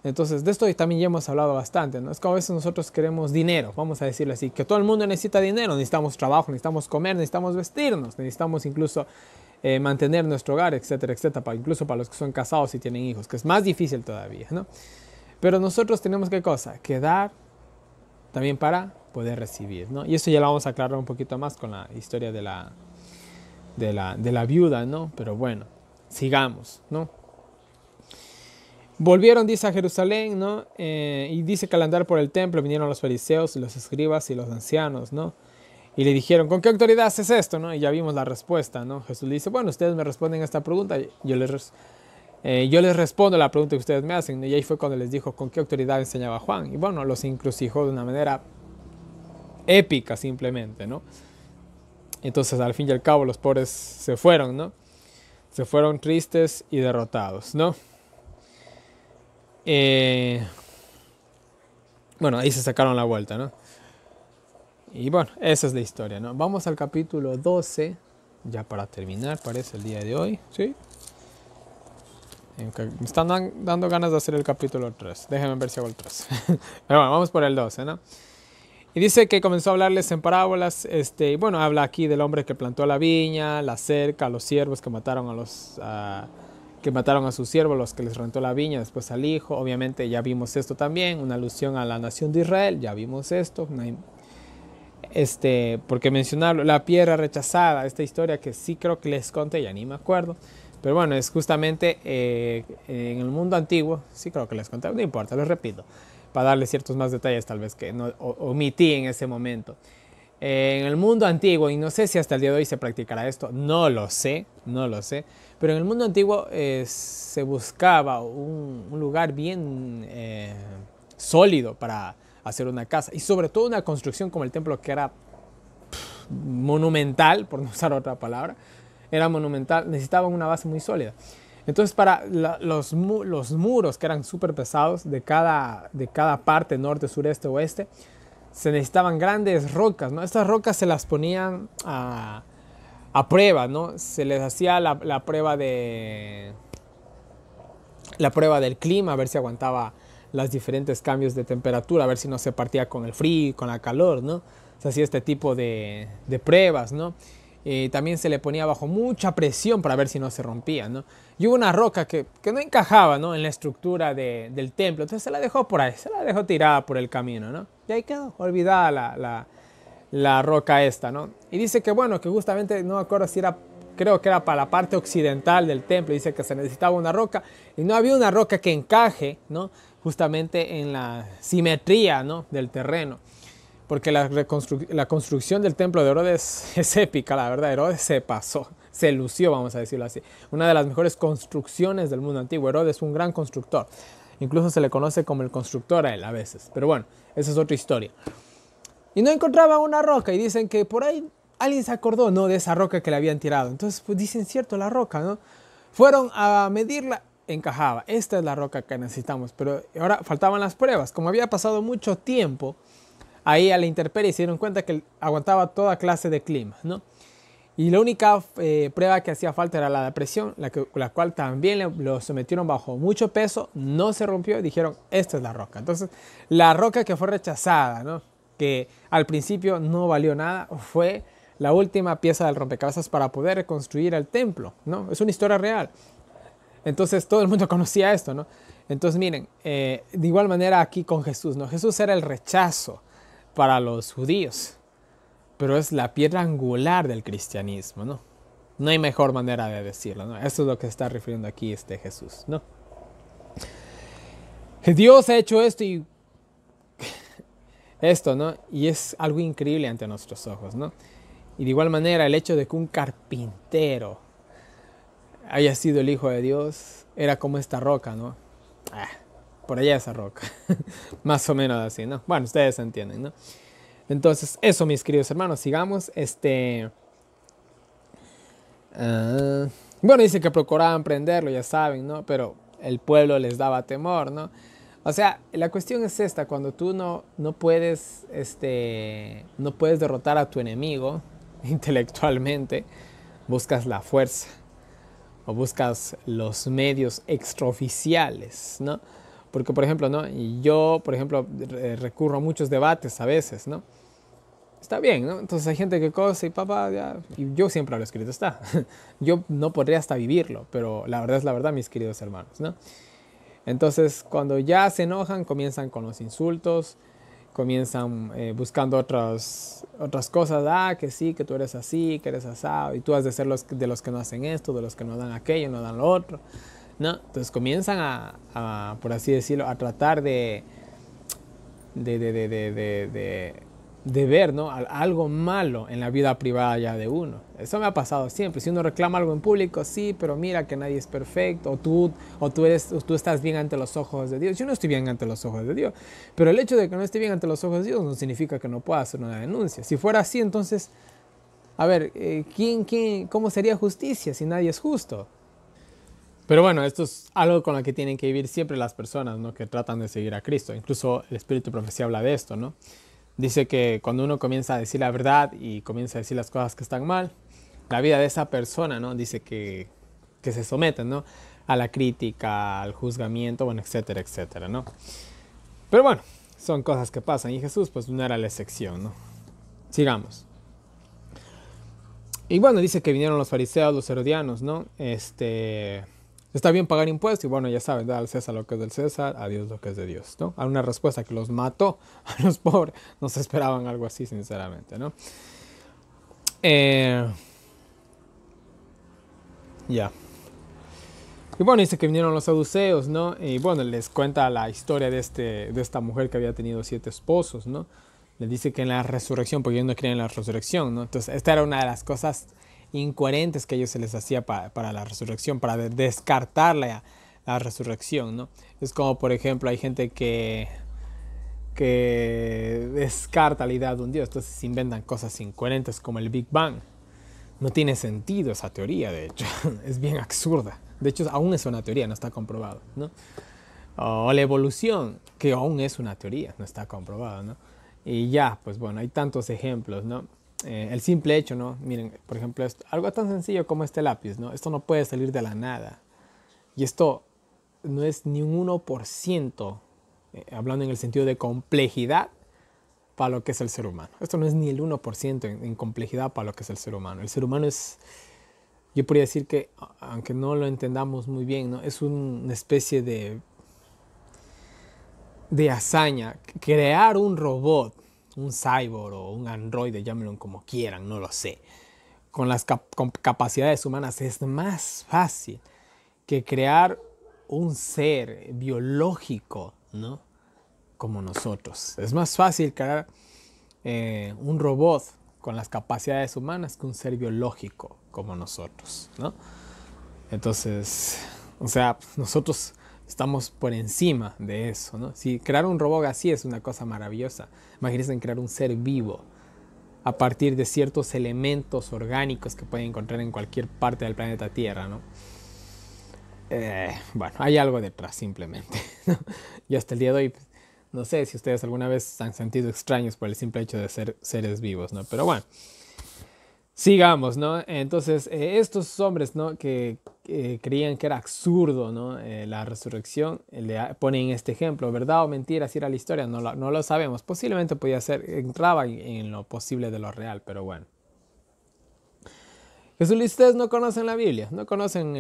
Entonces, de esto también ya hemos hablado bastante, ¿no? Es que a veces nosotros queremos dinero, vamos a decirlo así, que todo el mundo necesita dinero, necesitamos trabajo, necesitamos comer, necesitamos vestirnos, necesitamos incluso mantener nuestro hogar, etcétera, etcétera, incluso para los que son casados y tienen hijos, que es más difícil todavía, ¿no? Pero nosotros tenemos ¿qué cosa? Que dar también para poder recibir, ¿no? Y eso ya lo vamos a aclarar un poquito más con la historia de la viuda, ¿no? Pero bueno, sigamos, ¿no? Volvieron, dice, a Jerusalén, ¿no? Y dice que al andar por el templo vinieron los fariseos, los escribas y los ancianos, ¿no? Y le dijeron, ¿con qué autoridad haces esto, no? Y ya vimos la respuesta, ¿no? Jesús le dice, bueno, ustedes me responden esta pregunta, yo les respondo la pregunta que ustedes me hacen, ¿no? Y ahí fue cuando les dijo, ¿con qué autoridad enseñaba Juan? Y bueno, los encrucijó de una manera épica simplemente, ¿no? Entonces, al fin y al cabo, los pobres se fueron, ¿no? Se fueron tristes y derrotados, ¿no? Bueno, ahí se sacaron la vuelta, ¿no? Y bueno, esa es la historia, ¿no? Vamos al capítulo 12, ya para terminar, parece, el día de hoy, ¿sí? Me están dando ganas de hacer el capítulo 3. Déjenme ver si hago el 3. Pero bueno, vamos por el 12, ¿no? Y dice que comenzó a hablarles en parábolas, y bueno, habla aquí del hombre que plantó la viña, la cerca, los siervos que mataron a sus siervos, los que les rentó la viña, después al hijo. Obviamente ya vimos esto también, una alusión a la nación de Israel, ya vimos esto. Porque mencionarlo, la piedra rechazada, esta historia que sí creo que les conté, ya ni me acuerdo. Pero bueno, es justamente en el mundo antiguo, sí creo que les conté, no importa, les repito, para darles ciertos más detalles tal vez que no omití en ese momento. En el mundo antiguo, y no sé si hasta el día de hoy se practicará esto, no lo sé, pero en el mundo antiguo se buscaba un lugar bien sólido para hacer una casa, y sobre todo una construcción como el templo, que era monumental, por no usar otra palabra, era monumental, necesitaban una base muy sólida. Entonces, para los muros, que eran súper pesados, de cada parte, norte, sureste, oeste, se necesitaban grandes rocas, ¿no? Estas rocas se las ponían a prueba, ¿no? Se les hacía la prueba del clima, a ver si aguantaba los diferentes cambios de temperatura, a ver si no se partía con el frío, con la calor, ¿no? Se hacía este tipo de pruebas, ¿no? también se le ponía bajo mucha presión para ver si no se rompía, ¿no? Y hubo una roca que no encajaba, ¿no?, en la estructura del templo. Entonces se la dejó por ahí, se la dejó tirada por el camino, ¿no? Y ahí quedó olvidada la roca esta, ¿no? Y dice que, bueno, que justamente, no me acuerdo si era, creo que era para la parte occidental del templo. Dice que se necesitaba una roca y no había una roca que encaje, ¿no?, justamente en la simetría, ¿no?, del terreno. Porque la construcción del templo de Herodes es épica, la verdad. Herodes se pasó, se lució, vamos a decirlo así. Una de las mejores construcciones del mundo antiguo. Herodes es un gran constructor. Incluso se le conoce como el constructor a él a veces. Pero bueno, esa es otra historia. Y no encontraban una roca y dicen que por ahí alguien se acordó, ¿no?, de esa roca que le habían tirado. Entonces, pues dicen, cierto, la roca, ¿no? Fueron a medirla, encajaba. Esta es la roca que necesitamos. Pero ahora faltaban las pruebas. Como había pasado mucho tiempo ahí a la intemperie, se dieron cuenta que aguantaba toda clase de clima, ¿no? Y la única prueba que hacía falta era la de presión, la cual también lo sometieron bajo mucho peso, no se rompió y dijeron, esta es la roca. Entonces, la roca que fue rechazada, ¿no?, que al principio no valió nada, fue la última pieza del rompecabezas para poder reconstruir el templo, ¿no? Es una historia real. Entonces, todo el mundo conocía esto, ¿no? Entonces, miren, de igual manera aquí con Jesús, ¿no? Jesús era el rechazo para los judíos, pero es la piedra angular del cristianismo, ¿no? No hay mejor manera de decirlo, ¿no? Eso es lo que está refiriendo aquí Jesús, ¿no? Dios ha hecho esto y esto, ¿no? Y es algo increíble ante nuestros ojos, ¿no? Y de igual manera el hecho de que un carpintero haya sido el Hijo de Dios era como esta roca, ¿no? Por allá esa roca. Más o menos así, ¿no? Bueno, ustedes entienden, ¿no? Entonces, eso, mis queridos hermanos, sigamos. Bueno, dice que procuraban prenderlo, ya saben, ¿no? Pero el pueblo les daba temor, ¿no? O sea, la cuestión es esta: cuando tú no puedes derrotar a tu enemigo intelectualmente, buscas la fuerza o buscas los medios extraoficiales, ¿no? Porque, por ejemplo, ¿no?, yo, por ejemplo, recurro a muchos debates a veces, ¿no? Está bien, ¿no? Entonces hay gente que cosa y papá, ya, y yo siempre lo he escrito, está. Yo no podría hasta vivirlo, pero la verdad es la verdad, mis queridos hermanos, ¿no? Entonces, cuando ya se enojan, comienzan con los insultos, comienzan buscando otras cosas, que sí, que tú eres así, que eres asado, y tú has de ser de los que no hacen esto, de los que no dan aquello, no dan lo otro, ¿no? Entonces comienzan a por así decirlo, a tratar de ver, ¿no?, algo malo en la vida privada ya de uno. Eso me ha pasado siempre. Si uno reclama algo en público, sí, pero mira que nadie es perfecto, o tú estás bien ante los ojos de Dios. Yo no estoy bien ante los ojos de Dios, pero el hecho de que no esté bien ante los ojos de Dios no significa que no pueda hacer una denuncia. Si fuera así, entonces, a ver, ¿cómo sería justicia si nadie es justo? Pero bueno, esto es algo con lo que tienen que vivir siempre las personas, ¿no?, que tratan de seguir a Cristo. Incluso el Espíritu de Profecía habla de esto, ¿no? Dice que cuando uno comienza a decir la verdad y comienza a decir las cosas que están mal, la vida de esa persona, ¿no?, dice que se someten, ¿no?, a la crítica, al juzgamiento, bueno, etcétera, etcétera, ¿no? Pero bueno, son cosas que pasan y Jesús pues no era la excepción, ¿no? Sigamos. Y bueno, dice que vinieron los fariseos, los herodianos, ¿no? Está bien pagar impuestos y bueno, ya saben, dar al César lo que es del César, a Dios lo que es de Dios, ¿no? A una respuesta que los mató a los pobres. No se esperaban algo así, sinceramente, ¿no? Ya. Y bueno, dice que vinieron los saduceos, ¿no? Y bueno, les cuenta la historia de esta mujer que había tenido 7 esposos, ¿no? Les dice que en la resurrección, porque ellos no creen en la resurrección, ¿no? Entonces, esta era una de las cosas incoherentes que a ellos se les hacía para la resurrección, para descartar la resurrección, ¿no? Es como, por ejemplo, hay gente que descarta la idea de un Dios, entonces inventan cosas incoherentes como el Big Bang. No tiene sentido esa teoría, de hecho, es bien absurda. De hecho, aún es una teoría, no está comprobado, ¿no? O la evolución, que aún es una teoría, no está comprobado, ¿no? Y ya, pues bueno, hay tantos ejemplos, ¿no? El simple hecho, ¿no? Miren, por ejemplo, algo tan sencillo como este lápiz, ¿no? Esto no puede salir de la nada. Y esto no es ni un 1%, hablando en el sentido de complejidad, para lo que es el ser humano. Esto no es ni el 1% en complejidad para lo que es el ser humano. El ser humano es, yo podría decir que, aunque no lo entendamos muy bien, ¿no? Es una especie de hazaña. Crear un robot, un cyborg o un androide, llámenlo como quieran, no lo sé, con las con capacidades humanas es más fácil que crear un ser biológico, ¿no? Como nosotros. Es más fácil crear un robot con las capacidades humanas que un ser biológico como nosotros, ¿no? Entonces, o sea, nosotros estamos por encima de eso, ¿no? Si crear un robot así es una cosa maravillosa, imagínense crear un ser vivo a partir de ciertos elementos orgánicos que pueden encontrar en cualquier parte del planeta Tierra, ¿no? Bueno, hay algo detrás simplemente, ¿no? Y hasta el día de hoy, no sé si ustedes alguna vez se han sentido extraños por el simple hecho de ser seres vivos, ¿no? Pero bueno, sigamos, ¿no? Entonces, estos hombres, ¿no? Que creían que era absurdo, ¿no? La resurrección, le ponen este ejemplo, ¿verdad o mentira? Si era la historia, no lo sabemos. Posiblemente podía ser, entraba en lo posible de lo real, pero bueno. Jesús, ustedes no conocen la Biblia, no conocen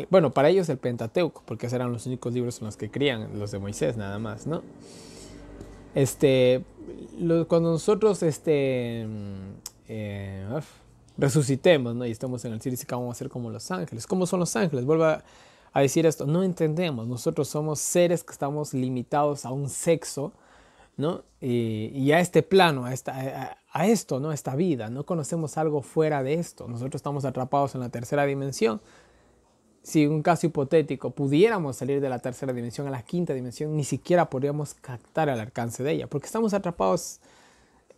bueno, para ellos el Pentateuco, porque esos eran los únicos libros en los que creían, los de Moisés nada más, ¿no? Cuando nosotros resucitemos, ¿no? Y estamos en el cielo y que vamos a ser como los ángeles. ¿Cómo son los ángeles? Vuelvo a decir esto, no entendemos, nosotros somos seres que estamos limitados a un sexo, ¿no? Y a este plano, a esto, ¿no? Esta vida, no conocemos algo fuera de esto. Nosotros estamos atrapados en la tercera dimensión. Si en un caso hipotético pudiéramos salir de la tercera dimensión a la quinta dimensión, ni siquiera podríamos captar el alcance de ella, porque estamos atrapados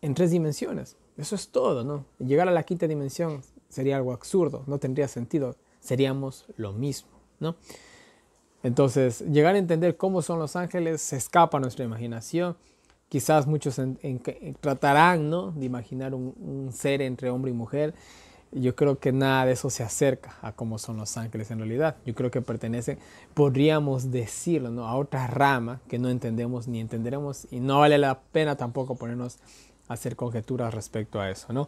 en 3 dimensiones. Eso es todo, ¿no? Llegar a la quinta dimensión sería algo absurdo, no tendría sentido, seríamos lo mismo, ¿no? Entonces, llegar a entender cómo son los ángeles se escapa a nuestra imaginación. Quizás muchos tratarán, ¿no? De imaginar un ser entre hombre y mujer. Yo creo que nada de eso se acerca a cómo son los ángeles en realidad. Yo creo que pertenecen, podríamos decirlo, ¿no? A otra rama que no entendemos ni entenderemos, y no vale la pena tampoco ponernos a hacer conjeturas respecto a eso, ¿no?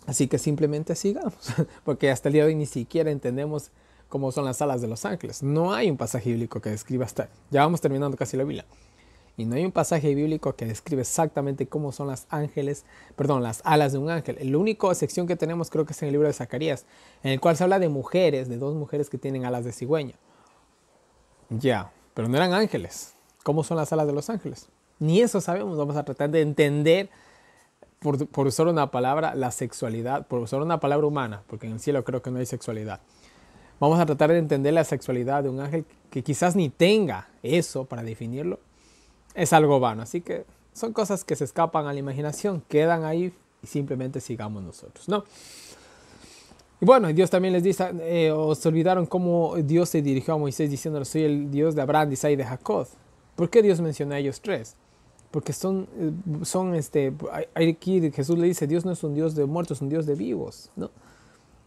Así que simplemente sigamos, porque hasta el día de hoy ni siquiera entendemos cómo son las alas de los ángeles. No hay un pasaje bíblico que describa ya vamos terminando casi la Biblia. Y no hay un pasaje bíblico que describe exactamente cómo son las alas de un ángel. La única sección que tenemos creo que es en el libro de Zacarías, en el cual se habla de mujeres, de 2 mujeres que tienen alas de cigüeña. Ya, pero no eran ángeles. ¿Cómo son las alas de los ángeles? Ni eso sabemos. Vamos a tratar de entender, por usar una palabra, la sexualidad, por usar una palabra humana, porque en el cielo creo que no hay sexualidad. Vamos a tratar de entender la sexualidad de un ángel que quizás ni tenga eso para definirlo. Es algo vano, así que son cosas que se escapan a la imaginación, quedan ahí y simplemente sigamos nosotros, ¿no? Y bueno, Dios también les dice, os olvidaron cómo Dios se dirigió a Moisés diciéndole, soy el Dios de Abraham, de Isaac y de Jacob. ¿Por qué Dios menciona a ellos 3? Porque aquí Jesús le dice, Dios no es un Dios de muertos, es un Dios de vivos, ¿no?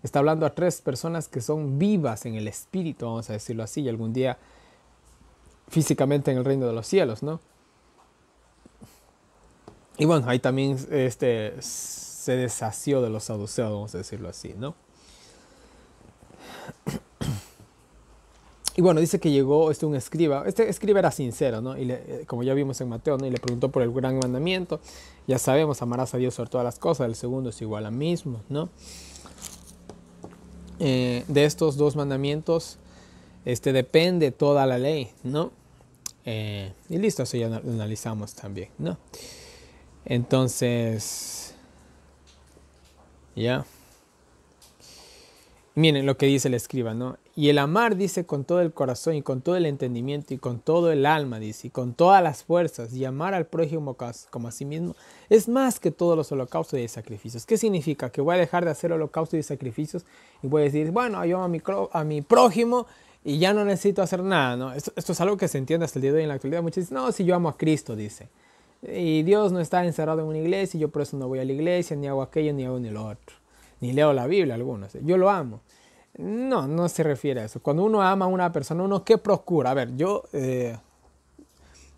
Está hablando a 3 personas que son vivas en el espíritu, vamos a decirlo así, y algún día físicamente en el reino de los cielos, ¿no? Y bueno, ahí también se deshació de los saduceos, vamos a decirlo así, ¿no? Y bueno, dice que llegó un escriba. Este escriba era sincero, ¿no? Y como ya vimos en Mateo, ¿no? Y le preguntó por el gran mandamiento. Ya sabemos, amarás a Dios sobre todas las cosas. El segundo es igual al mismo, ¿no? De estos 2 mandamientos depende toda la ley, ¿no? Y listo, eso ya lo analizamos también, ¿no? Entonces, ya. Miren lo que dice el escriba, ¿no? Y el amar, dice, con todo el corazón y con todo el entendimiento y con todo el alma, dice, y con todas las fuerzas, y amar al prójimo como a sí mismo, es más que todos los holocaustos y sacrificios. ¿Qué significa? Que voy a dejar de hacer holocaustos y sacrificios y voy a decir, bueno, yo a mi prójimo y ya no necesito hacer nada, ¿no? Esto es algo que se entiende hasta el día de hoy en la actualidad. Muchos dicen, no, si yo amo a Cristo, dice. Y Dios no está encerrado en una iglesia y yo por eso no voy a la iglesia, ni hago aquello, ni hago ni lo otro. Ni leo la Biblia algunos. Yo lo amo. No, no se refiere a eso. Cuando uno ama a una persona, ¿uno qué procura? A ver, yo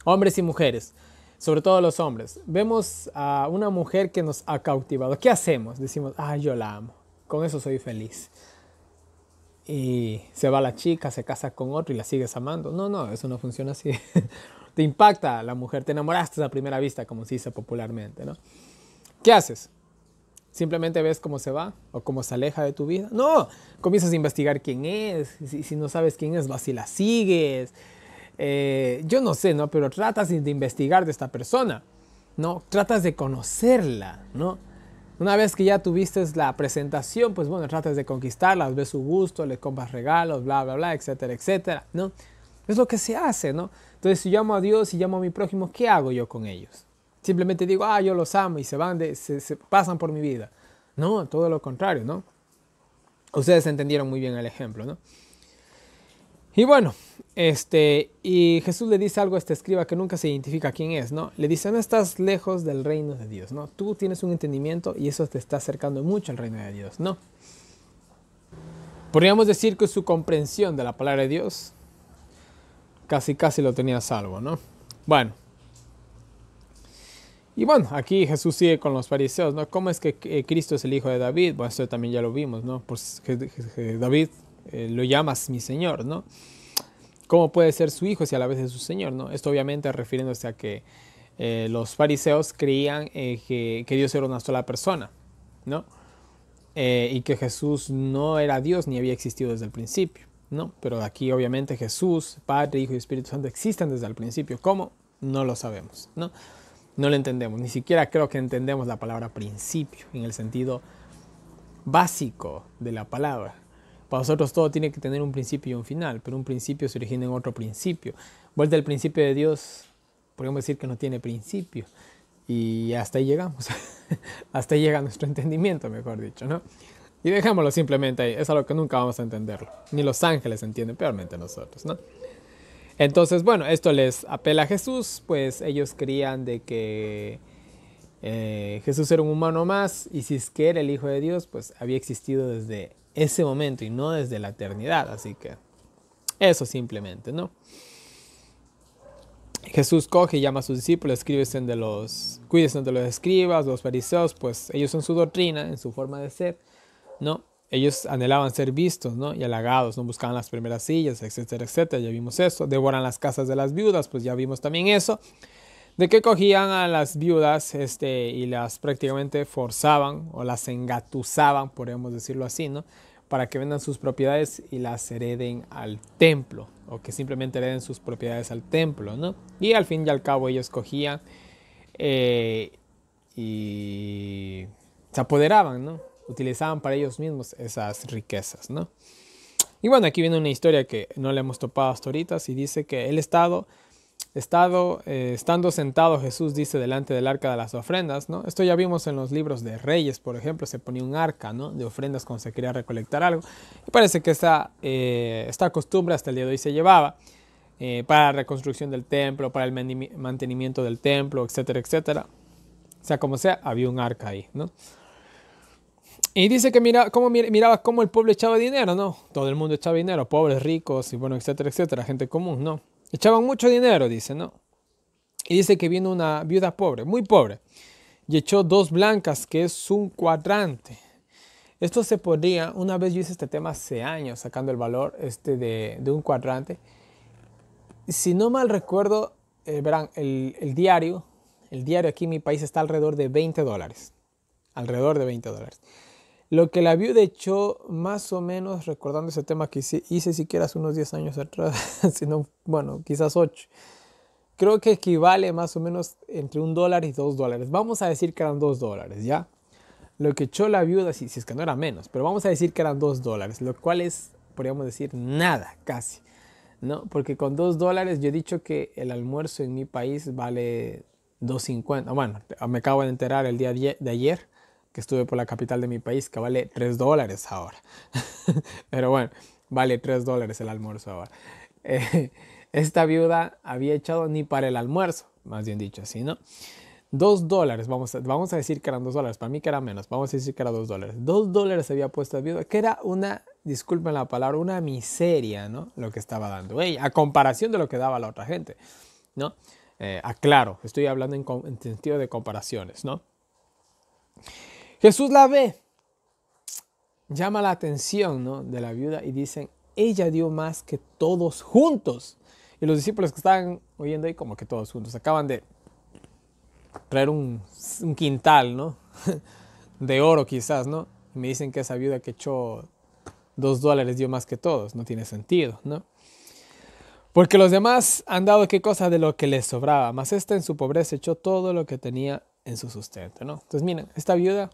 Hombres y mujeres, sobre todo los hombres, vemos a una mujer que nos ha cautivado. ¿Qué hacemos? Decimos, yo la amo, con eso soy feliz. Y se va la chica, se casa con otro y la sigues amando. No, eso no funciona así. Te impacta la mujer, te enamoraste a primera vista, como se dice popularmente, ¿no? ¿Qué haces? ¿Simplemente ves cómo se va o cómo se aleja de tu vida? No, comienzas a investigar quién es. Si no sabes quién es, vas y la sigues. Yo no sé, ¿no? Pero tratas de investigar de esta persona, ¿no? Tratas de conocerla, ¿no? Una vez que ya tuviste la presentación, pues bueno, tratas de conquistarla, ves su gusto, le compras regalos, bla, bla, bla, etcétera, etcétera, ¿no? Es lo que se hace, ¿no? Entonces, si llamo a Dios y llamo a mi prójimo, ¿qué hago yo con ellos? Simplemente digo, yo los amo y se van, se pasan por mi vida. No, todo lo contrario, ¿no? Ustedes entendieron muy bien el ejemplo, ¿no? Y bueno, y Jesús le dice algo a este escriba que nunca se identifica quién es, ¿no? Le dice, no estás lejos del reino de Dios, ¿no? Tú tienes un entendimiento y eso te está acercando mucho al reino de Dios, ¿no? Podríamos decir que su comprensión de la palabra de Dios casi lo tenía a salvo, ¿no? Bueno. Y bueno, aquí Jesús sigue con los fariseos, ¿no? ¿Cómo es que Cristo es el hijo de David? Bueno, esto también ya lo vimos, ¿no? Pues David lo llamas mi Señor, ¿no? ¿Cómo puede ser su hijo si a la vez es su Señor, ¿no? Esto obviamente refiriéndose a que los fariseos creían que Dios era una sola persona, ¿no? Y que Jesús no era Dios ni había existido desde el principio, ¿no? Pero aquí obviamente Jesús, Padre, Hijo y Espíritu Santo existen desde el principio. ¿Cómo? No lo sabemos, ¿no? No lo entendemos, ni siquiera creo que entendemos la palabra principio en el sentido básico de la palabra. Para nosotros todo tiene que tener un principio y un final, pero un principio se origina en otro principio. Vuelta al principio de Dios, podríamos decir que no tiene principio. Y hasta ahí llegamos. Hasta ahí llega nuestro entendimiento, mejor dicho, ¿no? Y dejémoslo simplemente ahí. Es algo que nunca vamos a entenderlo. Ni los ángeles entienden, peormente nosotros, ¿no? Entonces, bueno, esto les apela a Jesús, pues ellos creían de que Jesús era un humano más y si es que era el Hijo de Dios, pues había existido desde ese momento y no desde la eternidad. Así que eso simplemente, ¿no? Jesús coge y llama a sus discípulos, cuídense de los escribas, los fariseos, pues ellos en su doctrina, en su forma de ser, ¿no? Ellos anhelaban ser vistos, ¿no? Y halagados, no buscaban las primeras sillas, etcétera, etcétera. Ya vimos eso. Devoran las casas de las viudas, pues ya vimos también eso. De que cogían a las viudas y las prácticamente forzaban o las engatusaban, podríamos decirlo así, ¿no? Para que vendan sus propiedades y las hereden al templo, o que simplemente hereden sus propiedades al templo, ¿no? Y al fin y al cabo ellos cogían y se apoderaban, ¿no? Utilizaban para ellos mismos esas riquezas, ¿no? Y bueno, aquí viene una historia que no le hemos topado hasta ahorita, y dice que él estando sentado Jesús, dice, delante del arca de las ofrendas, ¿no? Esto ya vimos en los libros de Reyes, por ejemplo, se ponía un arca, ¿no? De ofrendas cuando se quería recolectar algo. Y parece que esta costumbre hasta el día de hoy se llevaba para la reconstrucción del templo, para el mantenimiento del templo, etcétera, etcétera. O sea, como sea, había un arca ahí, ¿no? Y dice que miraba cómo el pueblo echaba dinero, ¿no? Todo el mundo echaba dinero, pobres, ricos, y bueno, etcétera, etcétera, gente común, ¿no? Echaban mucho dinero, dice, ¿no? Y dice que vino una viuda pobre, muy pobre, y echó 2 blancas, que es un cuadrante. Esto se podría, una vez yo hice este tema hace años, sacando el valor de un cuadrante. Si no mal recuerdo, verán, el diario aquí en mi país está alrededor de $20. Alrededor de $20. Lo que la viuda echó, más o menos, recordando ese tema que hice siquiera hace unos 10 años atrás, sino, bueno, quizás 8. Creo que equivale más o menos entre $1 y $2. Vamos a decir que eran $2, ¿ya? Lo que echó la viuda, si es que no era menos, pero vamos a decir que eran $2, lo cual es, podríamos decir, nada, casi, ¿no? Porque con $2, yo he dicho que el almuerzo en mi país vale $2.50. Bueno, me acabo de enterar el día de ayer, que estuve por la capital de mi país, que vale $3 ahora. Pero bueno, vale $3 el almuerzo ahora. Esta viuda había echado ni para el almuerzo, más bien dicho así, ¿no? $2, vamos a decir que eran $2, para mí que era menos, vamos a decir que era $2. $2 había puesto la viuda, que era disculpen la palabra, una miseria, ¿no? Lo que estaba dando ella, a comparación de lo que daba la otra gente, ¿no? Aclaro, estoy hablando en sentido de comparaciones, ¿no? Jesús la ve, llama la atención, ¿no?, de la viuda y dicen, ella dio más que todos juntos. Y los discípulos que estaban oyendo ahí, como que todos juntos, acaban de traer un quintal, ¿no? De oro quizás, ¿no? Y me dicen que esa viuda que echó $2 dio más que todos. No tiene sentido, ¿no? Porque los demás han dado qué cosa de lo que les sobraba, mas esta en su pobreza echó todo lo que tenía en su sustento, ¿no? Entonces miren, esta viuda,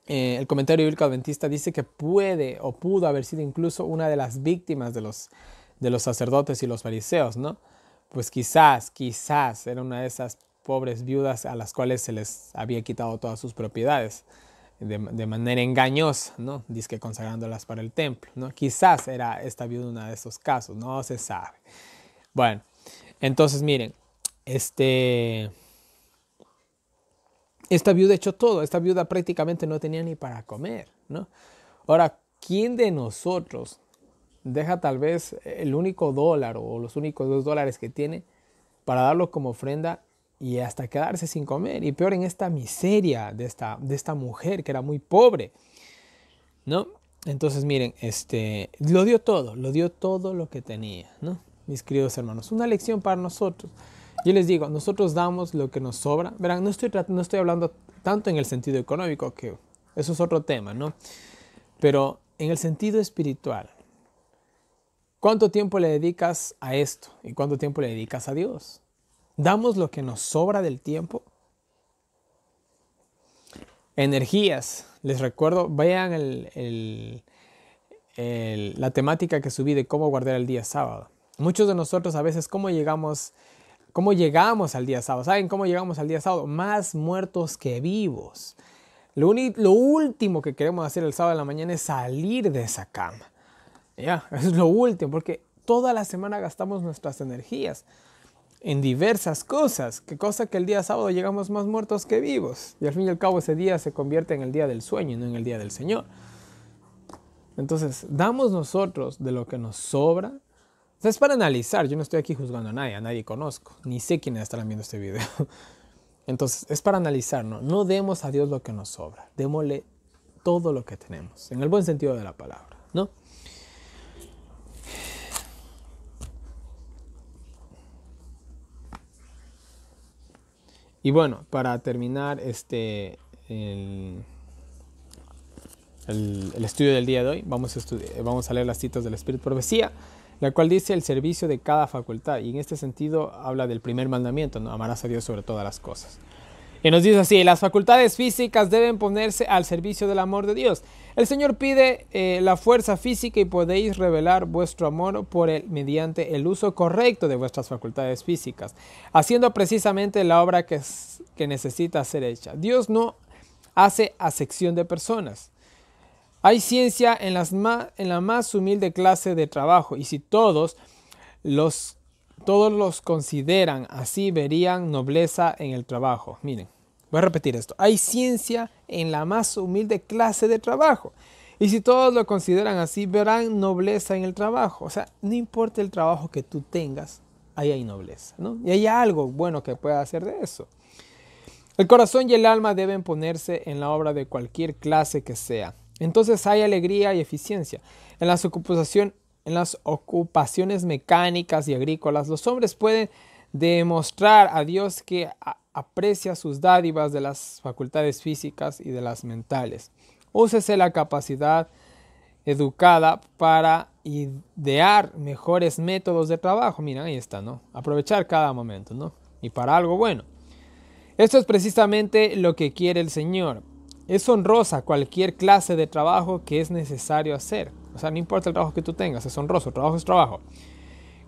el comentario bíblico adventista dice que puede o pudo haber sido incluso una de las víctimas de los sacerdotes y los fariseos, ¿no? Pues quizás era una de esas pobres viudas a las cuales se les había quitado todas sus propiedades de manera engañosa, ¿no? Dizque consagrándolas para el templo, ¿no? Quizás era esta viuda uno de esos casos, no se sabe. Bueno, entonces miren, esta viuda echó todo, esta viuda prácticamente no tenía ni para comer, ¿no? Ahora, ¿quién de nosotros deja tal vez el único dólar o los únicos $2 que tiene para darlo como ofrenda y hasta quedarse sin comer? Y peor en esta miseria de esta mujer que era muy pobre, ¿no? Entonces miren, lo dio todo lo que tenía, ¿no? Mis queridos hermanos, una lección para nosotros. Yo les digo, nosotros damos lo que nos sobra. Verán, no estoy hablando tanto en el sentido económico, que eso es otro tema, ¿no? Pero en el sentido espiritual, ¿cuánto tiempo le dedicas a esto? ¿Y cuánto tiempo le dedicas a Dios? ¿Damos lo que nos sobra del tiempo? Energías. Les recuerdo, vean la temática que subí de cómo guardar el día sábado. Muchos de nosotros a veces, ¿cómo llegamos al día sábado? ¿Saben cómo llegamos al día sábado? Más muertos que vivos. Lo último que queremos hacer el sábado de la mañana es salir de esa cama. Ya, eso es lo último, porque toda la semana gastamos nuestras energías en diversas cosas. ¿Qué cosa? Que el día sábado llegamos más muertos que vivos. Y al fin y al cabo ese día se convierte en el día del sueño y no en el día del Señor. Entonces, damos nosotros de lo que nos sobra. O sea, es para analizar. Yo no estoy aquí juzgando a nadie conozco. Ni sé quiénes estarán viendo este video. Entonces, es para analizar, ¿no? No demos a Dios lo que nos sobra. Démosle todo lo que tenemos. En el buen sentido de la palabra, ¿no? Y bueno, para terminar el estudio del día de hoy, vamos a leer las citas del Espíritu Profecía, la cual dice el servicio de cada facultad. Y en este sentido habla del primer mandamiento, ¿no? Amarás a Dios sobre todas las cosas. Y nos dice así, las facultades físicas deben ponerse al servicio del amor de Dios. El Señor pide la fuerza física y podéis revelar vuestro amor por él mediante el uso correcto de vuestras facultades físicas, haciendo precisamente la obra que necesita ser hecha. Dios no hace acepción de personas. Hay ciencia en la más humilde clase de trabajo, y si todos los consideran así, verían nobleza en el trabajo. Miren, voy a repetir esto. Hay ciencia en la más humilde clase de trabajo. Y si todos lo consideran así, verán nobleza en el trabajo. O sea, no importa el trabajo que tú tengas, ahí hay nobleza, ¿no? Y hay algo bueno que pueda hacer de eso. El corazón y el alma deben ponerse en la obra de cualquier clase que sea. Entonces hay alegría y eficiencia. En las ocupaciones mecánicas y agrícolas, los hombres pueden demostrar a Dios que aprecia sus dádivas de las facultades físicas y de las mentales. Úsese la capacidad educada para idear mejores métodos de trabajo. Mira, ahí está, ¿no? Aprovechar cada momento, ¿no? Y para algo bueno. Esto es precisamente lo que quiere el Señor. Es honrosa cualquier clase de trabajo que es necesario hacer. O sea, no importa el trabajo que tú tengas, es honroso, trabajo es trabajo.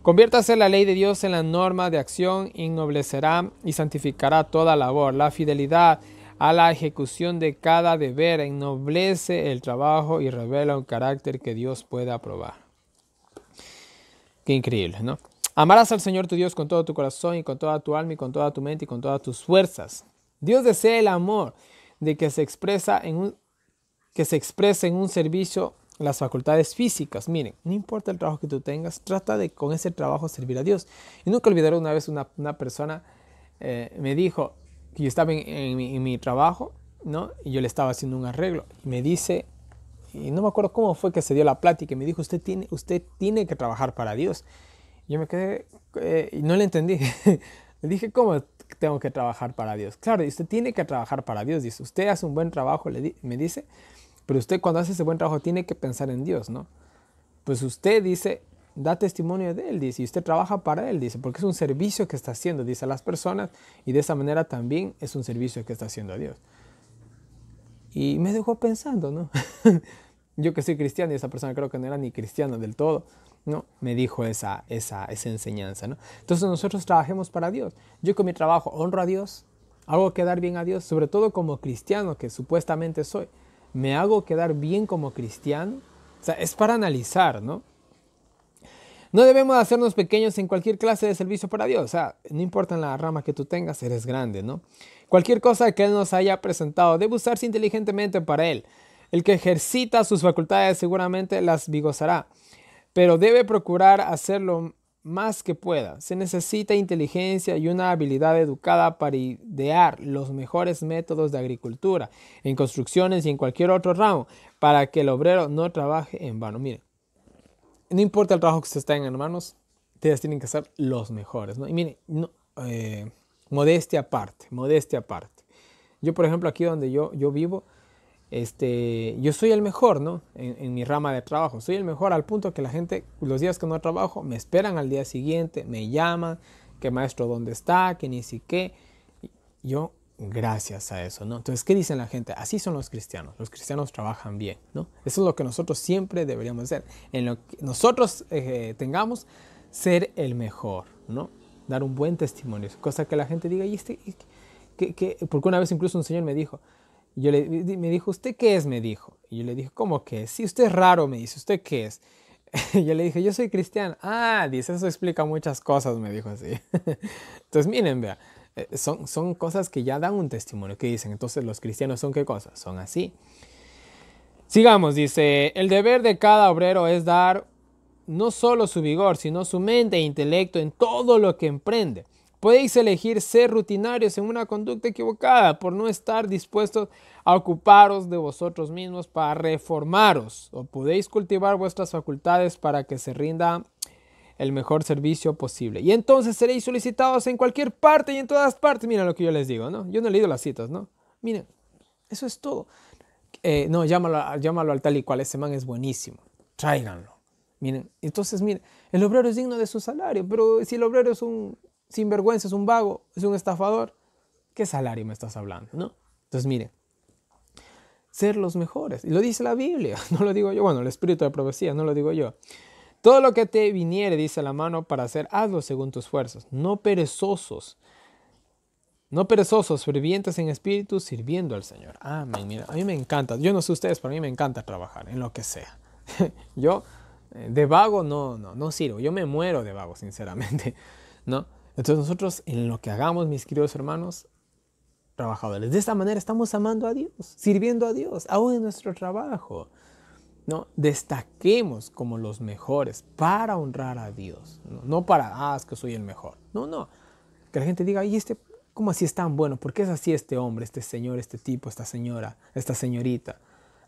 Conviértase la ley de Dios en la norma de acción, ennoblecerá y santificará toda labor. La fidelidad a la ejecución de cada deber ennoblece el trabajo y revela un carácter que Dios puede aprobar. Qué increíble, ¿no? Amarás al Señor tu Dios con todo tu corazón y con toda tu alma y con toda tu mente y con todas tus fuerzas. Dios desea el amor de que se exprese en un servicio las facultades físicas. Miren, no importa el trabajo que tú tengas, trata de con ese trabajo servir a Dios. Y nunca olvidaré una vez una persona me dijo que yo estaba en mi trabajo, ¿no? Y yo le estaba haciendo un arreglo. Y me dice, y no me acuerdo cómo fue que se dio la plática, y me dijo, usted tiene que trabajar para Dios. Y yo me quedé y no le entendí. Le dije, ¿cómo tengo que trabajar para Dios? Claro, usted tiene que trabajar para Dios. Dice, usted hace un buen trabajo, me dice, pero usted cuando hace ese buen trabajo tiene que pensar en Dios, ¿no? Pues usted dice, da testimonio de Él, dice, y usted trabaja para Él, dice, porque es un servicio que está haciendo, dice, a las personas, y de esa manera también es un servicio que está haciendo a Dios. Y me dejó pensando, ¿no? Yo que soy cristiano y esa persona creo que no era ni cristiana del todo, ¿no? Me dijo esa enseñanza, ¿no? Entonces nosotros trabajemos para Dios. Yo con mi trabajo honro a Dios, hago quedar bien a Dios, sobre todo como cristiano que supuestamente soy. Me hago quedar bien como cristiano. O sea, es para analizar, ¿no? No debemos hacernos pequeños en cualquier clase de servicio para Dios. O sea, no importa en la rama que tú tengas, eres grande, ¿no? Cualquier cosa que Él nos haya presentado debe usarse inteligentemente para Él. El que ejercita sus facultades seguramente las vigorará, pero debe procurar hacerlo más que pueda. Se necesita inteligencia y una habilidad educada para idear los mejores métodos de agricultura, en construcciones y en cualquier otro ramo, para que el obrero no trabaje en vano. Miren, no importa el trabajo que ustedes tengan, hermanos, ustedes tienen que ser los mejores, ¿no? Y miren, modestia aparte, modestia aparte. Yo, por ejemplo, aquí donde yo vivo, yo soy el mejor, ¿no? En mi rama de trabajo. Soy el mejor al punto que la gente, los días que no trabajo, me esperan al día siguiente, me llaman, que maestro, ¿dónde está? Que ni siquiera. Yo, gracias a eso, ¿no? Entonces, ¿qué dicen la gente? Así son los cristianos. Los cristianos trabajan bien, ¿no? Eso es lo que nosotros siempre deberíamos hacer. En lo que nosotros tengamos, ser el mejor, ¿no? Dar un buen testimonio. Cosa que la gente diga, ¿y porque una vez incluso un señor me dijo, me dijo, ¿usted qué es? Me dijo. Y yo le dije, ¿cómo que es? Sí, usted es raro, me dice, ¿usted qué es? Y yo le dije, yo soy cristiano. Ah, dice, eso explica muchas cosas, me dijo así. Entonces, miren, vea, son cosas que ya dan un testimonio, que dicen, entonces los cristianos son ¿qué cosas? Son así. Sigamos, dice, el deber de cada obrero es dar no solo su vigor, sino su mente e intelecto en todo lo que emprende. Podéis elegir ser rutinarios en una conducta equivocada por no estar dispuestos a ocuparos de vosotros mismos para reformaros, o podéis cultivar vuestras facultades para que se rinda el mejor servicio posible. Y entonces seréis solicitados en cualquier parte y en todas partes. Miren lo que yo les digo, ¿no? Yo no he leído las citas, ¿no? Miren, eso es todo. No, llámalo al tal y cual, ese man es buenísimo. Tráiganlo. Miren, entonces, miren, el obrero es digno de su salario, pero si el obrero es un sinvergüenza, es un vago, es un estafador, ¿qué salario me estás hablando, no? Entonces, miren, ser los mejores. Y lo dice la Biblia, no lo digo yo. Bueno, el espíritu de profecía, no lo digo yo. Todo lo que te viniere, dice la mano, para hacer, hazlo según tus fuerzas. No perezosos, fervientes en espíritu, sirviendo al Señor. Amén. Mira, a mí me encanta. Yo no sé ustedes, pero a mí me encanta trabajar en lo que sea. Yo de vago no sirvo. Yo me muero de vago, sinceramente, ¿no? Entonces nosotros en lo que hagamos, mis queridos hermanos, trabajadores, de esta manera estamos amando a Dios, sirviendo a Dios, aún en nuestro trabajo, ¿no? Destaquemos como los mejores para honrar a Dios, no para, es que soy el mejor. No, que la gente diga, ¿y cómo así es tan bueno? ¿Por qué es así este hombre, este señor, este tipo, esta señora, esta señorita?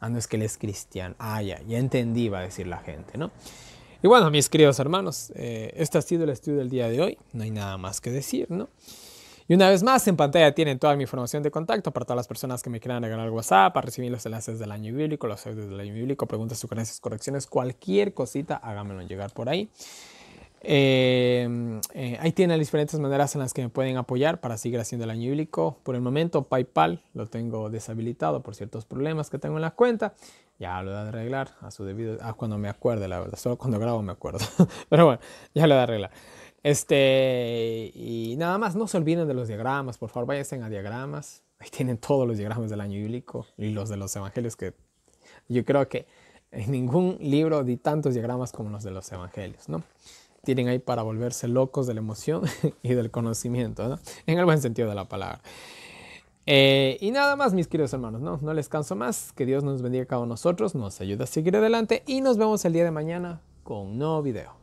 No es que él es cristiano. Ya entendí, va a decir la gente, ¿no? Y bueno, mis queridos hermanos, este ha sido el estudio del día de hoy. No hay nada más que decir, ¿no? Y una vez más, en pantalla tienen toda mi información de contacto para todas las personas que me quieran agregar al WhatsApp, para recibir los enlaces del año bíblico, los audios del año bíblico, preguntas, sugerencias, correcciones, cualquier cosita, háganmelo llegar por ahí. Ahí tienen diferentes maneras en las que me pueden apoyar para seguir haciendo el año bíblico. Por el momento, PayPal lo tengo deshabilitado por ciertos problemas que tengo en la cuenta. Ya lo he de arreglar a su debido, cuando me acuerde, la verdad. Solo cuando grabo me acuerdo. Pero bueno, ya lo he de arreglar. Y nada más, no se olviden de los diagramas. Por favor, váyanse a diagramas. Ahí tienen todos los diagramas del año bíblico y los de los evangelios, que yo creo que en ningún libro di tantos diagramas como los de los evangelios, ¿no? Tienen ahí para volverse locos de la emoción y del conocimiento, ¿no? En el buen sentido de la palabra. Y nada más, mis queridos hermanos, no les canso más. Que Dios nos bendiga a cada uno de nosotros, nos ayude a seguir adelante y nos vemos el día de mañana con un nuevo video.